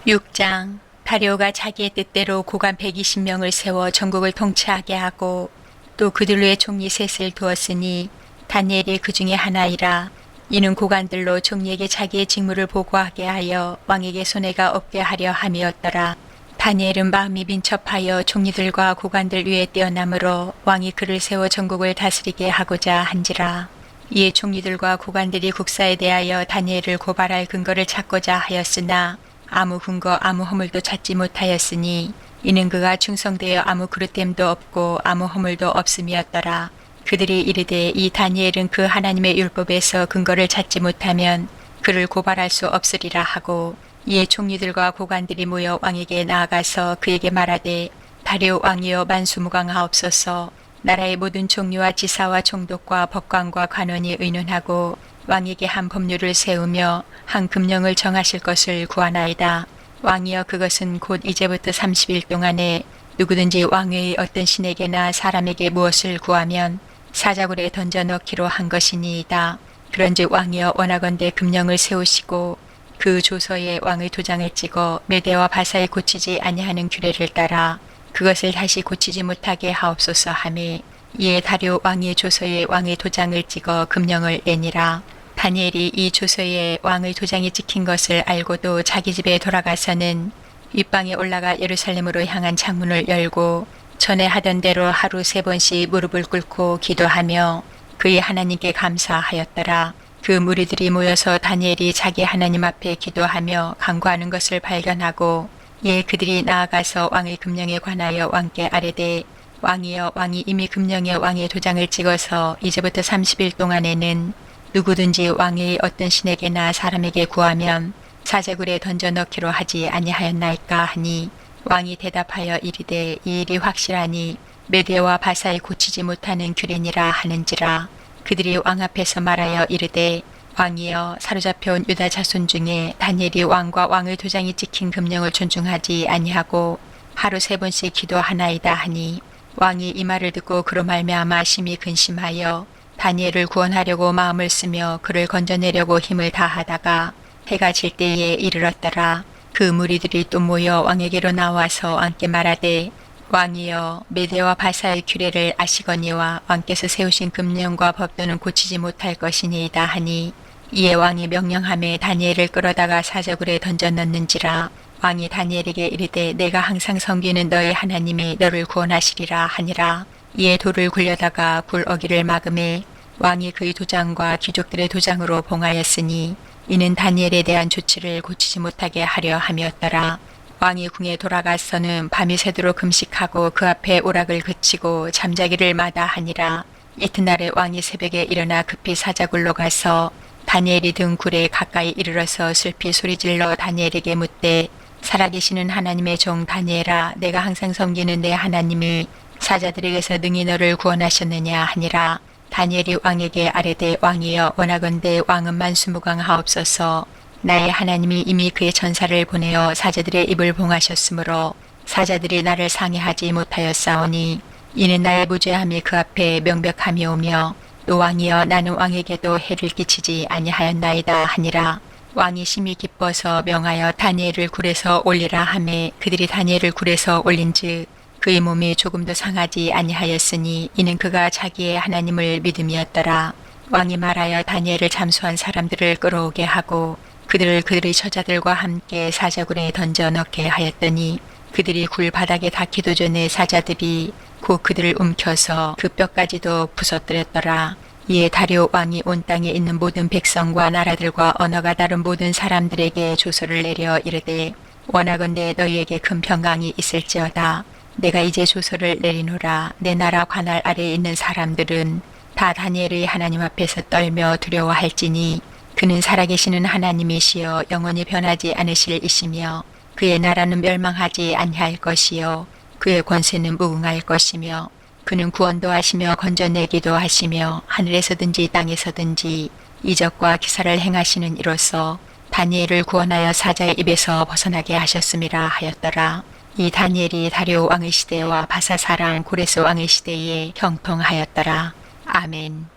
6장. 다리오가 자기의 뜻대로 고관 120명을 세워 전국을 통치하게 하고 또 그들로의 총리 셋을 두었으니 다니엘이 그 중에 하나이라. 이는 고관들로 총리에게 자기의 직무를 보고하게 하여 왕에게 손해가 없게 하려 함이었더라. 다니엘은 마음이 민첩하여 총리들과 고관들 위에 뛰어남으로 왕이 그를 세워 전국을 다스리게 하고자 한지라. 이에 총리들과 고관들이 국사에 대하여 다니엘을 고발할 근거를 찾고자 하였으나 아무 근거 아무 허물도 찾지 못하였으니 이는 그가 충성되어 아무 그릇됨도 없고 아무 허물도 없음이었더라. 그들이 이르되 이 다니엘은 그 하나님의 율법에서 근거를 찾지 못하면 그를 고발할 수 없으리라 하고 이에 총리들과 고관들이 모여 왕에게 나아가서 그에게 말하되 다리오 왕이여 만수무강하옵소서. 나라의 모든 총리와 지사와 총독과 법관과 관원이 의논하고 왕에게 한 법률을 세우며 한 금령을 정하실 것을 구하나이다. 왕이여 그것은 곧 이제부터 30일 동안에 누구든지 왕의 어떤 신에게나 사람에게 무엇을 구하면 사자굴에 던져 넣기로 한 것이니이다. 그런즉 왕이여 원하건대 금령을 세우시고 그 조서에 왕의 도장을 찍어 메대와 바사에 고치지 아니하는 규례를 따라 그것을 다시 고치지 못하게 하옵소서 하매 이에 다리오 왕의 조서에 왕의 도장을 찍어 금령을 내니라. 다니엘이 이 조서에 왕의 도장이 찍힌 것을 알고도 자기 집에 돌아가서는 윗방에 올라가 예루살렘으로 향한 창문을 열고 전에 하던 대로 하루 3번씩 무릎을 꿇고 기도하며 그의 하나님께 감사하였더라. 그 무리들이 모여서 다니엘이 자기 하나님 앞에 기도하며 간구하는 것을 발견하고 이에 그들이 나아가서 왕의 금령에 관하여 왕께 아뢰되 왕이여 왕이 이미 금령에 왕의 도장을 찍어서 이제부터 30일 동안에는 누구든지 왕의 어떤 신에게나 사람에게 구하면 사제굴에 던져 넣기로 하지 아니하였나이까 하니 왕이 대답하여 이르되 이 일이 확실하니 메대와 바사에 고치지 못하는 규례니라 하는지라. 그들이 왕 앞에서 말하여 이르되 왕이여 사로잡혀온 유다 자손 중에 다니엘이 왕과 왕의 도장이 찍힌 금령을 존중하지 아니하고 하루 3번씩 기도하나이다 하니 왕이 이 말을 듣고 그로 말미암아 심히 근심하여 다니엘을 구원하려고 마음을 쓰며 그를 건져내려고 힘을 다하다가 해가 질 때에 이르렀더라. 그 무리들이 또 모여 왕에게로 나와서 왕께 말하되 왕이여 메대와 바사의 규례를 아시거니와 왕께서 세우신 금령과 법도는 고치지 못할 것이니이다 하니 이에 왕이 명령하며 다니엘을 끌어다가 사저굴에 던져 넣는지라. 왕이 다니엘에게 이르되 내가 항상 섬기는 너의 하나님이 너를 구원하시리라 하니라. 이에 돌을 굴려다가 굴 어기를 막음에 왕이 그의 도장과 귀족들의 도장으로 봉하였으니 이는 다니엘에 대한 조치를 고치지 못하게 하려 함이었더라. 왕이 궁에 돌아가서는 밤이 새도록 금식하고 그 앞에 오락을 그치고 잠자기를 마다하니라. 이튿날에 왕이 새벽에 일어나 급히 사자굴로 가서 다니엘이 든 굴에 가까이 이르러서 슬피 소리질러 다니엘에게 묻되 살아계시는 하나님의 종 다니엘아 내가 항상 섬기는 내 하나님이 사자들에게서 능히 너를 구원하셨느냐 하니라. 다니엘이 왕에게 아뢰되 왕이여 원하건대 왕은 만수무강하옵소서. 나의 하나님이 이미 그의 전사를 보내어 사자들의 입을 봉하셨으므로 사자들이 나를 상해하지 못하였사오니 이는 나의 무죄함이 그 앞에 명백함이오며 또 왕이여 나는 왕에게도 해를 끼치지 아니하였나이다 하니라. 왕이 심히 기뻐서 명하여 다니엘을 굴에서 올리라 하매 그들이 다니엘을 굴에서 올린즉 그의 몸이 조금도 상하지 아니하였으니 이는 그가 자기의 하나님을 믿음이었더라. 왕이 말하여 다니엘을 잠수한 사람들을 끌어오게 하고 그들을 그들의 처자들과 함께 사자굴에 던져 넣게 하였더니 그들이 굴 바닥에 닿기도 전에 사자들이 곧 그들을 움켜서 그 뼈까지도 부서뜨렸더라. 이에 다리오 왕이 온 땅에 있는 모든 백성과 나라들과 언어가 다른 모든 사람들에게 조서를 내려 이르되 원하건대 너희에게 큰 평강이 있을지어다. 내가 이제 조서를 내리노라. 내 나라 관할 아래에 있는 사람들은 다 다니엘의 하나님 앞에서 떨며 두려워할지니 그는 살아계시는 하나님이시여 영원히 변하지 않으실 이시며 그의 나라는 멸망하지 아니할 것이요 그의 권세는 무궁할 것이며 그는 구원도 하시며 건져내기도 하시며 하늘에서든지 땅에서든지 이적과 기사를 행하시는 이로써 다니엘을 구원하여 사자의 입에서 벗어나게 하셨음이라 하였더라. 이 다니엘이 다리오 왕의 시대와 바사사랑 고레스 왕의 시대에 형통하였더라. 아멘.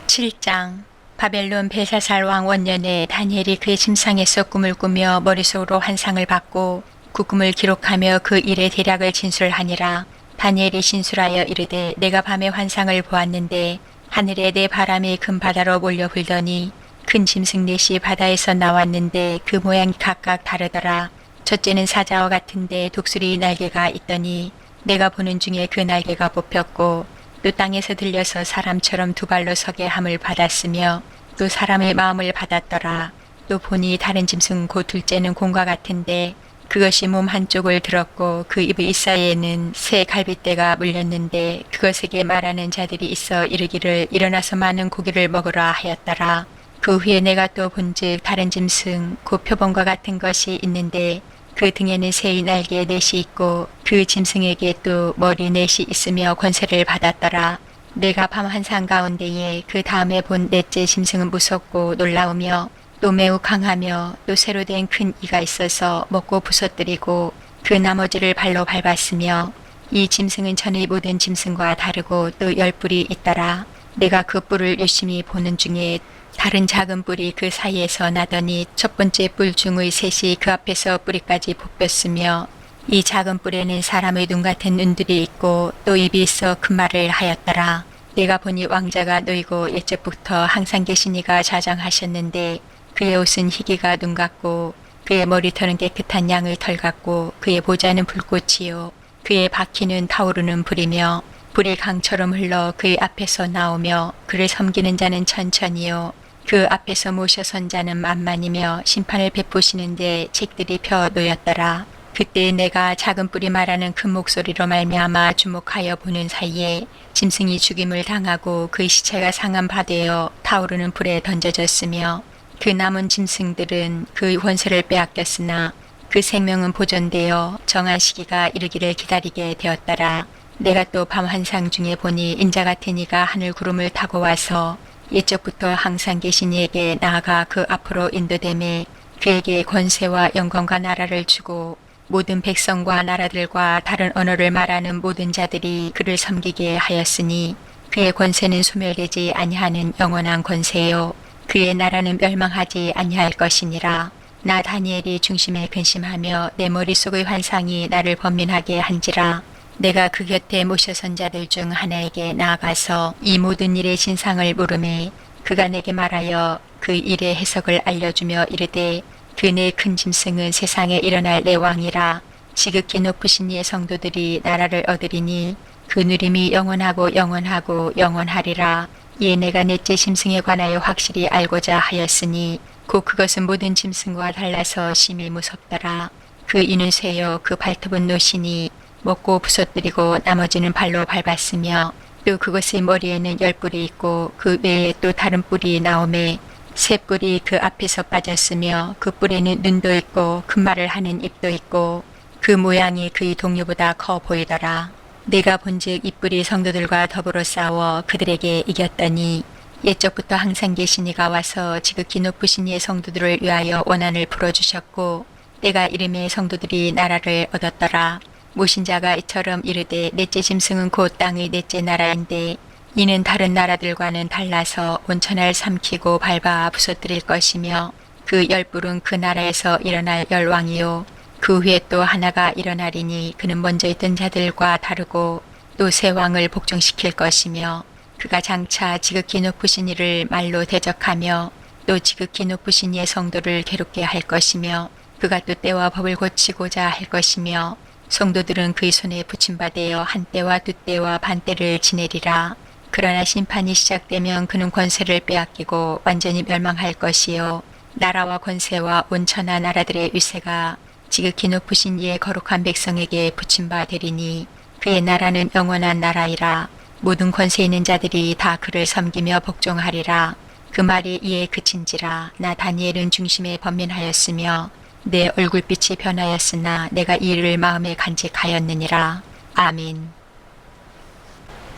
7장 바벨론 벨사살 왕 원년에 다니엘이 그의 침상에서 꿈을 꾸며 머릿속으로 환상을 받고 그 꿈을 기록하며 그 일의 대략을 진술하니라. 다니엘이 신술하여 이르되 내가 밤에 환상을 보았는데 하늘에 네 바람이 큰 바다로 몰려 불더니 큰 짐승 넷이 바다에서 나왔는데 그 모양이 각각 다르더라. 첫째는 사자와 같은데 독수리 날개가 있더니 내가 보는 중에 그 날개가 뽑혔고 또 땅에서 들려서 사람처럼 두 발로 서게 함을 받았으며 또 사람의 마음을 받았더라. 또 보니 다른 짐승 곧 둘째는 곰과 같은데 그것이 몸 한쪽을 들었고 그 입의 이사이에는 새 갈빗대가 물렸는데 그것에게 말하는 자들이 있어 이르기를 일어나서 많은 고기를 먹으라 하였더라. 그 후에 내가 또 본즉 다른 짐승 곧 표범과 같은 것이 있는데 그 등에는 새의 날개 넷이 있고 그 짐승에게 또 머리 넷이 있으며 권세를 받았더라. 내가 밤 환상 가운데에 그 다음에 본 넷째 짐승은 무섭고 놀라우며 또 매우 강하며 또 새로 된 큰 이가 있어서 먹고 부서뜨리고 그 나머지를 발로 밟았으며 이 짐승은 전의 모든 짐승과 다르고 또 10뿔이 있더라. 내가 그 뿔을 유심히 보는 중에 다른 작은 뿔이 그 사이에서 나더니 첫 번째 뿔 중의 셋이 그 앞에서 뿌리까지 뽑혔으며 이 작은 뿔에는 사람의 눈 같은 눈들이 있고 또 입이 있어 큰 말을 하였더라. 내가 보니 왕자가 놓이고 옛적부터 항상 계신 이가 좌장하셨는데 그의 옷은 희기가 눈 같고 그의 머리털은 깨끗한 양의 털 같고 그의 보좌는 불꽃이요 그의 바퀴는 타오르는 불이며 불이 강처럼 흘러 그의 앞에서 나오며 그를 섬기는 자는 천천히요 그 앞에서 모셔선 자는 만만이며 심판을 베푸시는데 책들이 펴 놓였더라. 그때 내가 작은 뿔이 말하는 큰 목소리로 말미암아 주목하여 보는 사이에 짐승이 죽임을 당하고 그의 시체가 상한 바 되어 타오르는 불에 던져졌으며 그 남은 짐승들은 그 권세를 빼앗겼으나 그 생명은 보존되어 정한 시기가 이르기를 기다리게 되었더라. 내가 또 밤 환상 중에 보니 인자 같은 이가 하늘 구름을 타고 와서 옛적부터 항상 계신 이에게 나아가 그 앞으로 인도되매 그에게 권세와 영광과 나라를 주고 모든 백성과 나라들과 다른 언어를 말하는 모든 자들이 그를 섬기게 하였으니 그의 권세는 소멸되지 아니하는 영원한 권세요 그의 나라는 멸망하지 아니할 것이니라. 나 다니엘이 중심에 근심하며 내 머릿속의 환상이 나를 번민하게 한지라. 내가 그 곁에 모셔선 자들 중 하나에게 나아가서 이 모든 일의 진상을 물으매 그가 내게 말하여 그 일의 해석을 알려주며 이르되 그 네 큰 짐승은 세상에 일어날 내 왕이라. 지극히 높으신 이의 성도들이 나라를 얻으리니 그 누림이 영원하고 영원하고 영원하리라. 이에 내가 넷째 짐승에 관하여 확실히 알고자 하였으니 곧 그것은 모든 짐승과 달라서 심히 무섭더라. 그 이는 쇠요 그 발톱은 노시니 먹고 부서뜨리고 나머지는 발로 밟았으며 또 그것의 머리에는 10뿔이 있고 그 외에 또 다른 뿔이 나오매 세 뿔이 그 앞에서 빠졌으며 그 뿔에는 눈도 있고 큰 말을 하는 입도 있고 그 모양이 그의 동료보다 커 보이더라. 내가 본즉 이 뿔이 성도들과 더불어 싸워 그들에게 이겼더니 옛적부터 항상 계신 이가 와서 지극히 높으신 이의 성도들을 위하여 원한을 풀어주셨고 때가 이름에 성도들이 나라를 얻었더라. 모신 자가 이처럼 이르되 넷째 짐승은 곧 땅의 넷째 나라인데 이는 다른 나라들과는 달라서 온천을 삼키고 밟아 부서뜨릴 것이며 그 10뿔은 그 나라에서 일어날 열왕이요 그 후에 또 하나가 일어나리니 그는 먼저 있던 자들과 다르고 또 새 왕을 복종시킬 것이며 그가 장차 지극히 높으신 이를 말로 대적하며 또 지극히 높으신 이의 성도를 괴롭게 할 것이며 그가 또 때와 법을 고치고자 할 것이며 성도들은 그의 손에 붙임받아 한 때와 두 때와 반 때를 지내리라. 그러나 심판이 시작되면 그는 권세를 빼앗기고 완전히 멸망할 것이요 나라와 권세와 온천하 나라들의 위세가 지극히 높으신 이의 거룩한 백성에게 붙임바 되리니 그의 나라는 영원한 나라이라. 모든 권세 있는 자들이 다 그를 섬기며 복종하리라. 그 말이 이에 그친지라. 나 다니엘은 중심에 번민하였으며 내 얼굴빛이 변하였으나 내가 이 일을 마음에 간직하였느니라. 아민.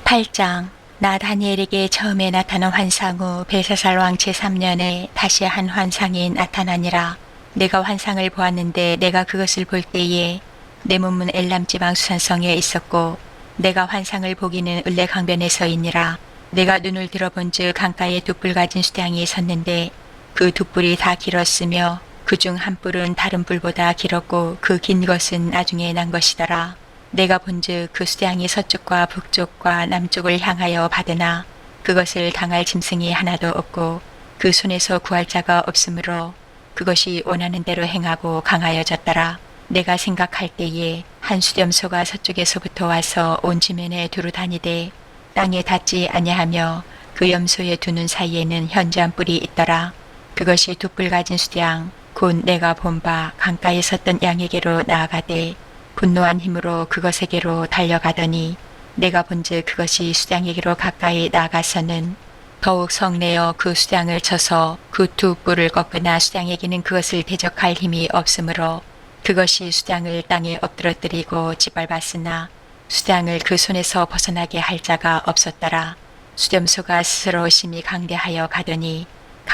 8장. 나 다니엘에게 처음에 나타난 환상 후 벨사살 왕 제3년에 다시 한 환상이 나타나니라. 내가 환상을 보았는데 내가 그것을 볼 때에 내 몸은 엘람 지방 수산성에 있었고 내가 환상을 보기는 을레 강변에서이니라. 내가 눈을 들어본즉 강가에 두 뿔 가진 수량이 섰는데 그 두 뿔이 다 길었으며 그중 한 뿔은 다른 뿔보다 길었고 그 긴 것은 나중에 난 것이더라. 내가 본즉 그 수량이 서쪽과 북쪽과 남쪽을 향하여 받으나 그것을 당할 짐승이 하나도 없고 그 손에서 구할 자가 없으므로 그것이 원하는 대로 행하고 강하여졌더라. 내가 생각할 때에 한 수렴소가 서쪽에서부터 와서 온 지면에 두루 다니되 땅에 닿지 아니하며 그 염소의 두 눈 사이에는 현저한 뿔이 있더라. 그것이 두 뿔 가진 수량 곧 내가 본 바 강가에 섰던 양에게로 나아가되 분노한 힘으로 그것에게로 달려가더니 내가 본즉 그것이 수량에게로 가까이 나아가서는 더욱 성내어 그 수량을 쳐서 그 두 뿔을 꺾으나 수량에게는 그것을 대적할 힘이 없으므로 그것이 수량을 땅에 엎드러뜨리고 짓밟았으나 수량을 그 손에서 벗어나게 할 자가 없었더라. 수렴소가 스스로 심히 강대하여 가더니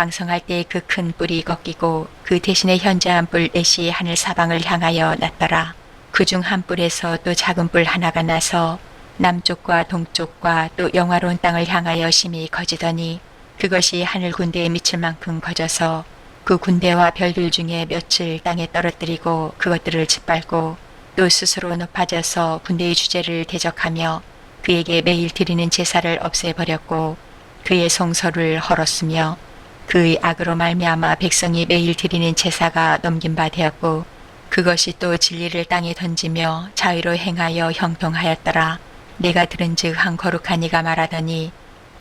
강성할 때 그 큰 뿔이 꺾이고 그 대신에 현저한 뿔 넷이 하늘 사방을 향하여 났더라. 그 중 한 뿔에서 또 작은 뿔 하나가 나서 남쪽과 동쪽과 또 영화로운 땅을 향하여 심히 커지더니 그것이 하늘 군대에 미칠 만큼 커져서 그 군대와 별들 중에 몇을 땅에 떨어뜨리고 그것들을 짓밟고 또 스스로 높아져서 군대의 주제를 대적하며 그에게 매일 드리는 제사를 없애버렸고 그의 성소를 헐었으며 그의 악으로 말미암아 백성이 매일 드리는 제사가 넘긴 바 되었고 그것이 또 진리를 땅에 던지며 자유로 행하여 형통하였더라. 내가 들은즉 한 거룩한 이가 말하더니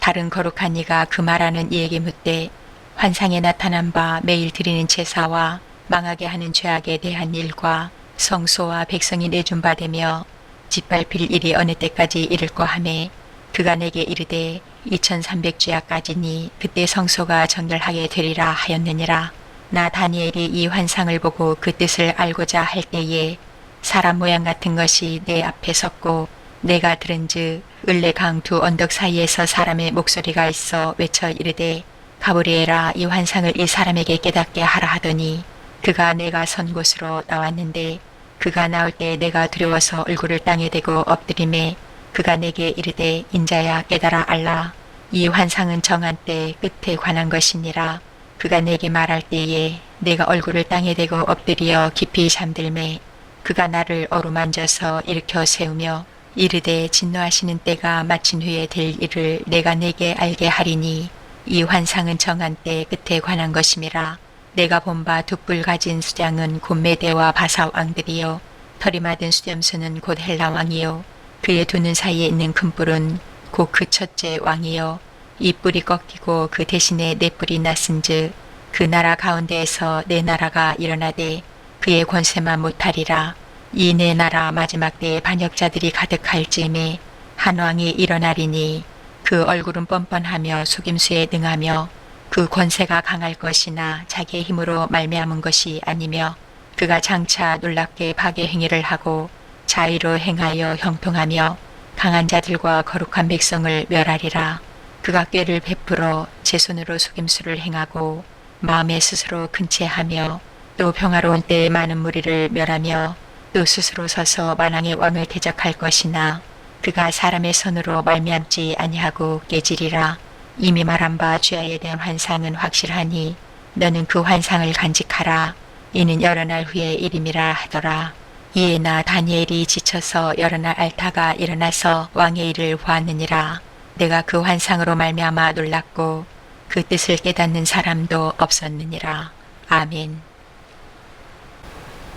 다른 거룩한 이가 그 말하는 이에게 묻되 환상에 나타난 바 매일 드리는 제사와 망하게 하는 죄악에 대한 일과 성소와 백성이 내준 바 되며 짓밟힐 일이 어느 때까지 이를꼬 하매 그가 내게 이르되 2300주야까지니 그때 성소가 정결하게 되리라 하였느니라. 나 다니엘이 이 환상을 보고 그 뜻을 알고자 할 때에 사람 모양 같은 것이 내 앞에 섰고 내가 들은즉 을레강 두 언덕 사이에서 사람의 목소리가 있어 외쳐 이르되 가브리엘아 이 환상을 이 사람에게 깨닫게 하라 하더니 그가 내가 선 곳으로 나왔는데 그가 나올 때 내가 두려워서 얼굴을 땅에 대고 엎드리매 그가 내게 이르되 인자야 깨달아 알라. 이 환상은 정한 때 끝에 관한 것이니라. 그가 내게 말할 때에 내가 얼굴을 땅에 대고 엎드려 깊이 잠들매 그가 나를 어루만져서 일으켜 세우며 이르되 진노하시는 때가 마친 후에 될 일을 내가 내게 알게 하리니 이 환상은 정한 때 끝에 관한 것임이라. 내가 본 바 두 뿔 가진 수장은 곧 메대와 바사 왕들이요 털이 맞은 수렴수는 곧 헬라 왕이요 그의 두 눈 사이에 있는 큰 뿔은 곧 그 첫째 왕이요 이 뿔이 꺾이고 그 대신에 네 뿔이 났은즉 그 나라 가운데에서 네 나라가 일어나되 그의 권세만 못하리라. 이 네 나라 마지막 때에 반역자들이 가득할 즈음에 한 왕이 일어나리니 그 얼굴은 뻔뻔하며 속임수에 능하며 그 권세가 강할 것이나 자기의 힘으로 말미암은 것이 아니며 그가 장차 놀랍게 파괴 행위를 하고 자의로 행하여 형통하며 강한 자들과 거룩한 백성을 멸하리라. 그가 꾀를 베풀어 제 손으로 속임수를 행하고 마음에 스스로 근체하며 또 평화로운 때에 많은 무리를 멸하며 또 스스로 서서 만왕의 왕을 대적할 것이나 그가 사람의 손으로 말미암지 아니하고 깨지리라. 이미 말한 바 죄에 대한 환상은 확실하니 너는 그 환상을 간직하라. 이는 여러 날 후의 일임이라 하더라. 이에 나 다니엘이 지쳐서 여러 날 앓다가 일어나서 왕의 일을 보았느니라. 내가 그 환상으로 말미암아 놀랐고 그 뜻을 깨닫는 사람도 없었느니라. 아멘.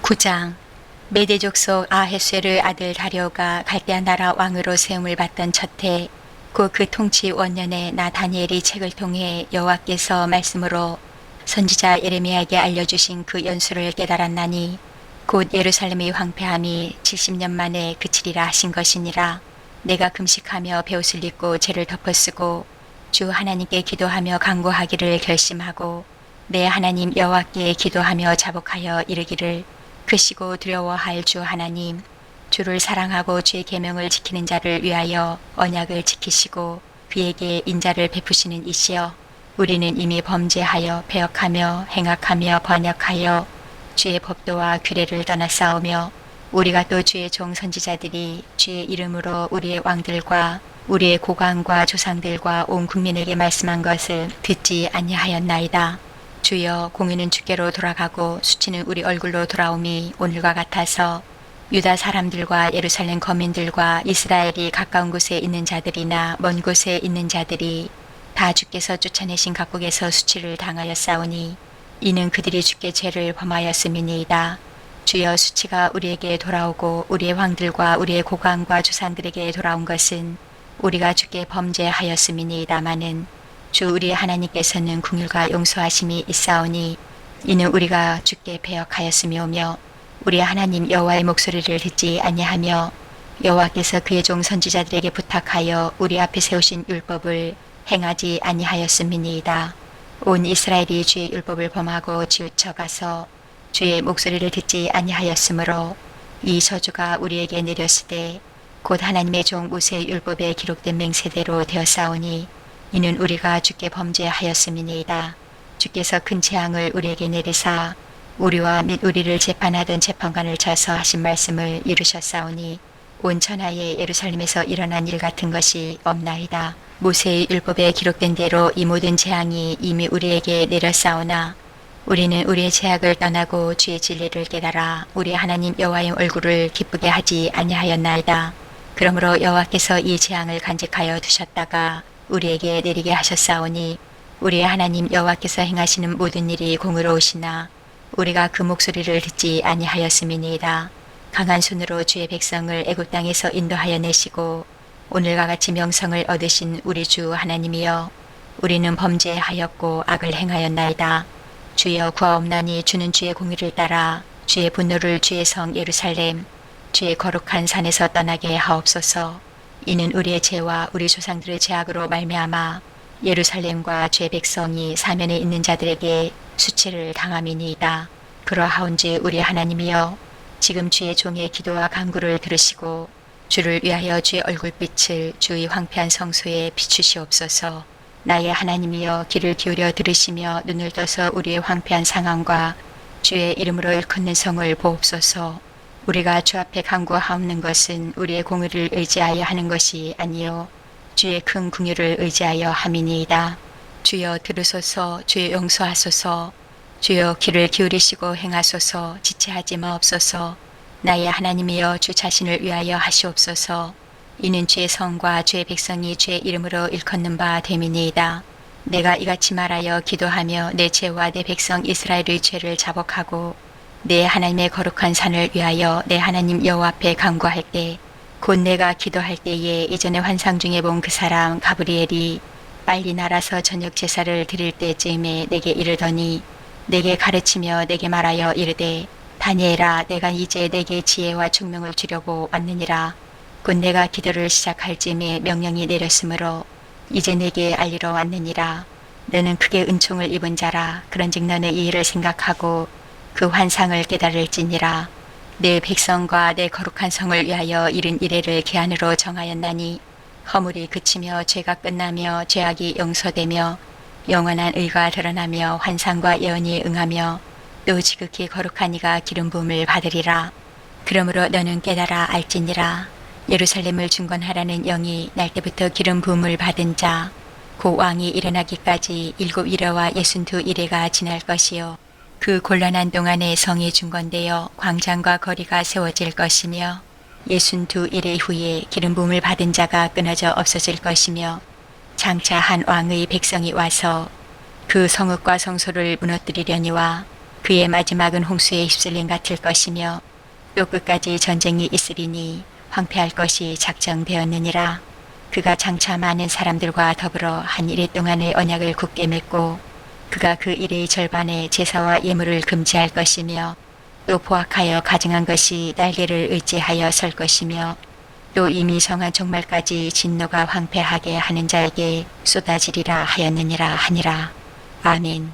9장. 메대 족속 아헤스웨르 아들 다리오가 갈대아 나라 왕으로 세움을 받던 첫해 곧 그 통치 원년에 나 다니엘이 책을 통해 여호와께서 말씀으로 선지자 예레미야에게 알려주신 그 연수를 깨달았나니 곧 예루살렘의 황폐함이 70년 만에 그치리라 하신 것이니라. 내가 금식하며 베옷을 입고 죄를 덮어쓰고 주 하나님께 기도하며 간구하기를 결심하고 내 하나님 여호와께 기도하며 자복하여 이르기를 크시고 두려워할 주 하나님 주를 사랑하고 주의 계명을 지키는 자를 위하여 언약을 지키시고 그에게 인자를 베푸시는 이시여 우리는 이미 범죄하여 배역하며 행악하며 번역하여 주의 법도와 규례를 떠나 싸우며 우리가 또 주의 종 선지자들이 주의 이름으로 우리의 왕들과 우리의 고관과 조상들과 온 국민에게 말씀한 것을 듣지 아니하였나이다. 주여 공의는 주께로 돌아가고 수치는 우리 얼굴로 돌아옴이 오늘과 같아서 유다 사람들과 예루살렘 거민들과 이스라엘이 가까운 곳에 있는 자들이나 먼 곳에 있는 자들이 다 주께서 쫓아내신 각국에서 수치를 당하여 싸우니 이는 그들이 주께 죄를 범하였음이니이다. 주여 수치가 우리에게 돌아오고 우리의 왕들과 우리의 고관과 조상들에게 돌아온 것은 우리가 주께 범죄하였음이니이다마는 주 우리 하나님께서는 긍휼과 용서하심이 있사오니 이는 우리가 주께 배역하였음이오며 우리 하나님 여호와의 목소리를 듣지 아니하며 여호와께서 그의 종 선지자들에게 부탁하여 우리 앞에 세우신 율법을 행하지 아니하였음이니이다. 온 이스라엘이 주의 율법을 범하고 치우쳐가서 주의 목소리를 듣지 아니하였으므로 이 저주가 우리에게 내렸으되 곧 하나님의 종 모세의 율법에 기록된 맹세대로 되었사오니 이는 우리가 주께 범죄하였음이니이다. 주께서 큰 재앙을 우리에게 내리사 우리와 및 우리를 재판하던 재판관을 쳐서 하신 말씀을 이루셨사오니 온 천하의 예루살렘에서 일어난 일 같은 것이 없나이다. 모세의 율법에 기록된 대로 이 모든 재앙이 이미 우리에게 내렸사오나 우리는 우리의 죄악을 떠나고 주의 진리를 깨달아 우리 하나님 여호와의 얼굴을 기쁘게 하지 아니하였나이다. 그러므로 여호와께서 이 재앙을 간직하여 두셨다가 우리에게 내리게 하셨사오니 우리의 하나님 여호와께서 행하시는 모든 일이 공의로우시나 우리가 그 목소리를 듣지 아니하였음이니이다. 강한 손으로 주의 백성을 애굽 땅에서 인도하여 내시고 오늘과 같이 명성을 얻으신 우리 주 하나님이여 우리는 범죄하였고 악을 행하였나이다. 주여 구하옵나니 주는 주의 공의를 따라 주의 분노를 주의 성 예루살렘 주의 거룩한 산에서 떠나게 하옵소서. 이는 우리의 죄와 우리 조상들의 죄악으로 말미암아 예루살렘과 주의 백성이 사면에 있는 자들에게 수치를 당함이니이다. 그러하온즉 우리 하나님이여 지금 주의 종의 기도와 간구를 들으시고 주를 위하여 주의 얼굴빛을 주의 황폐한 성소에 비추시옵소서. 나의 하나님이여 귀를 기울여 들으시며 눈을 떠서 우리의 황폐한 상황과 주의 이름으로 일컫는 성을 보옵소서. 우리가 주 앞에 간구하옵는 것은 우리의 공의를 의지하여 하는 것이 아니요 주의 큰 긍휼을 의지하여 함이니이다. 주여 들으소서. 주여 용서하소서. 주여 귀를 기울이시고 행하소서. 지체하지 마옵소서. 나의 하나님이여 주 자신을 위하여 하시옵소서. 이는 주의 성과 주의 백성이 주의 이름으로 일컫는 바 됨이니이다. 내가 이같이 말하여 기도하며 내 죄와 내 백성 이스라엘의 죄를 자복하고 내 하나님의 거룩한 산을 위하여 내 하나님 여호와 앞에 간구할 때 곧 내가 기도할 때에 이전에 환상 중에 본 그 사람 가브리엘이 빨리 날아서 저녁 제사를 드릴 때쯤에 내게 이르더니 내게 가르치며 내게 말하여 이르되 다니엘아 내가 이제 내게 지혜와 총명을 주려고 왔느니라. 곧 내가 기도를 시작할 즈음에 명령이 내렸으므로 이제 내게 알리러 왔느니라. 너는 크게 은총을 입은 자라. 그런즉 너는 이 일을 생각하고 그 환상을 깨달을지니라. 내 백성과 내 거룩한 성을 위하여 이른 이래를 기한으로 정하였나니 허물이 그치며 죄가 끝나며 죄악이 용서되며 영원한 의가 드러나며 환상과 예언이 응하며 또 지극히 거룩한 이가 기름 부음을 받으리라. 그러므로 너는 깨달아 알지니라. 예루살렘을 중건하라는 영이 날 때부터 기름 부음을 받은 자 고 왕이 일어나기까지 7일에와 62일에가 지날 것이요 그 곤란한 동안에 성이 중건되어 광장과 거리가 세워질 것이며 62일의 후에 기름 부음을 받은 자가 끊어져 없어질 것이며 장차 한 왕의 백성이 와서 그 성읍과 성소를 무너뜨리려니와 그의 마지막은 홍수에 휩쓸림 같을 것이며 또 끝까지 전쟁이 있으리니 황폐할 것이 작정되었느니라. 그가 장차 많은 사람들과 더불어 한 이래 동안의 언약을 굳게 맺고 그가 그 일의 절반에 제사와 예물을 금지할 것이며 또 포악하여 가증한 것이 날개를 의지하여 설 것이며 또 이미 정한 종말까지 진노가 황폐하게 하는 자에게 쏟아지리라 하였느니라 하니라. 아멘.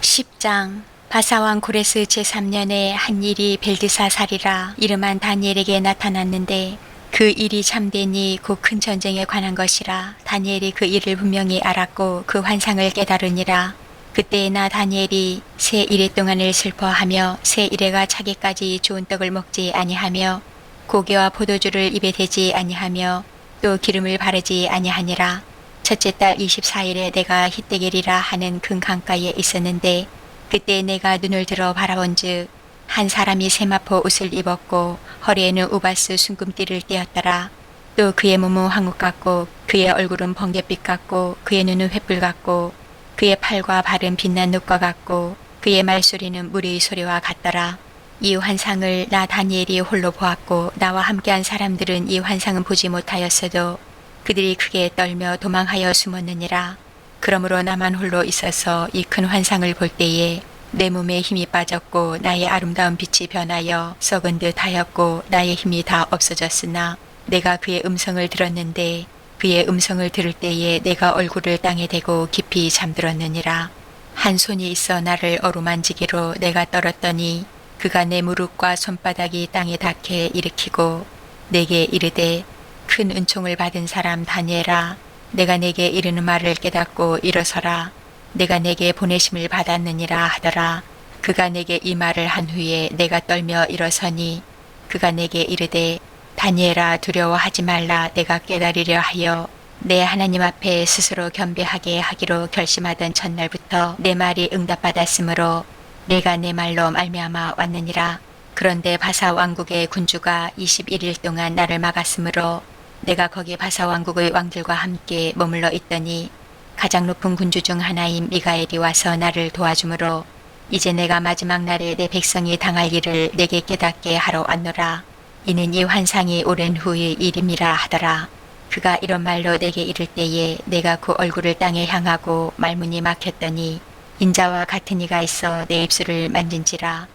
10장 바사왕 고레스 제3년에 한 일이 벨드사살이라 이름한 다니엘에게 나타났는데 그 일이 참되니 곧 큰 전쟁에 관한 것이라. 다니엘이 그 일을 분명히 알았고 그 환상을 깨달으니라. 그때 나 다니엘이 새 이래 동안을 슬퍼하며 새 이래가 차기까지 좋은 떡을 먹지 아니하며 고기와 포도주를 입에 대지 아니하며 또 기름을 바르지 아니하니라. 첫째 달 24일에 내가 히데겔이라 하는 큰 강가에 있었는데 그때 내가 눈을 들어 바라본즉 한 사람이 세마포 옷을 입었고 허리에는 우바스 순금띠를 띠었더라. 또 그의 몸은 황흑 같고 그의 얼굴은 번갯빛 같고 그의 눈은 횃불 같고 그의 팔과 발은 빛난 눕과 같고 그의 말소리는 무리의 소리와 같더라. 이 환상을 나 다니엘이 홀로 보았고 나와 함께한 사람들은 이 환상은 보지 못하였어도 그들이 크게 떨며 도망하여 숨었느니라. 그러므로 나만 홀로 있어서 이 큰 환상을 볼 때에 내 몸에 힘이 빠졌고 나의 아름다운 빛이 변하여 썩은 듯 하였고 나의 힘이 다 없어졌으나 내가 그의 음성을 들었는데 그의 음성을 들을 때에 내가 얼굴을 땅에 대고 깊이 잠들었느니라. 한 손이 있어 나를 어루만지기로 내가 떨었더니 그가 내 무릎과 손바닥이 땅에 닿게 일으키고 내게 이르되 큰 은총을 받은 사람 다니엘아 내가 내게 이르는 말을 깨닫고 일어서라. 내가 내게 보내심을 받았느니라 하더라. 그가 내게 이 말을 한 후에 내가 떨며 일어서니 그가 내게 이르되 다니엘아 두려워하지 말라. 내가 깨달으려 하여 내 하나님 앞에 스스로 겸비하게 하기로 결심하던 첫날부터 내 말이 응답받았으므로 내가 내 말로 말미암아 왔느니라. 그런데 바사 왕국의 군주가 21일 동안 나를 막았으므로 내가 거기 바사 왕국의 왕들과 함께 머물러 있더니 가장 높은 군주 중 하나인 미가엘이 와서 나를 도와주므로 이제 내가 마지막 날에 내 백성이 당할 일을 내게 깨닫게 하러 왔노라. 이는 이 환상이 오랜 후의 일임이라 하더라. 그가 이런 말로 내게 이를 때에 내가 그 얼굴을 땅에 향하고 말문이 막혔더니 인자와 같은 이가 있어 내 입술을 만진지라.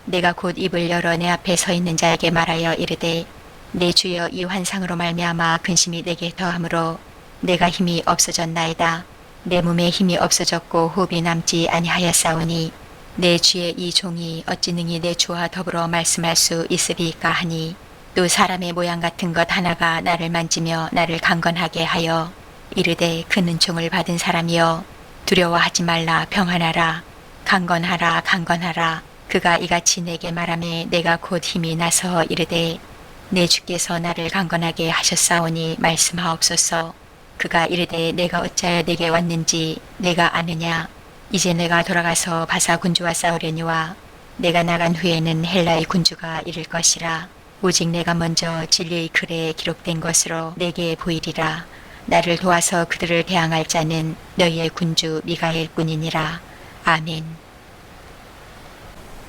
내가 곧 입을 열어 내 앞에 서 있는 자에게 말하여 이르되 내 주여 이 환상으로 말미암아 근심이 내게 더하므로 내가 힘이 없어졌나이다. 내 몸에 힘이 없어졌고 호흡이 남지 아니하였사오니 내 주의 이 종이 어찌 능히 내 주와 더불어 말씀할 수 있으리까 하니 또 사람의 모양 같은 것 하나가 나를 만지며 나를 강건하게 하여 이르되 그 은총을 받은 사람이여 두려워하지 말라. 평안하라. 강건하라. 강건하라. 그가 이같이 내게 말하매 내가 곧 힘이 나서 이르되 내 주께서 나를 강건하게 하셨사오니 말씀하옵소서. 그가 이르되 내가 어찌하여 내게 왔는지 내가 아느냐. 이제 내가 돌아가서 바사 군주와 싸우려니와 내가 나간 후에는 헬라의 군주가 이를 것이라. 오직 내가 먼저 진리의 글에 기록된 것으로 내게 보이리라. 나를 도와서 그들을 대항할 자는 너희의 군주 미가엘 뿐이니라. 아멘.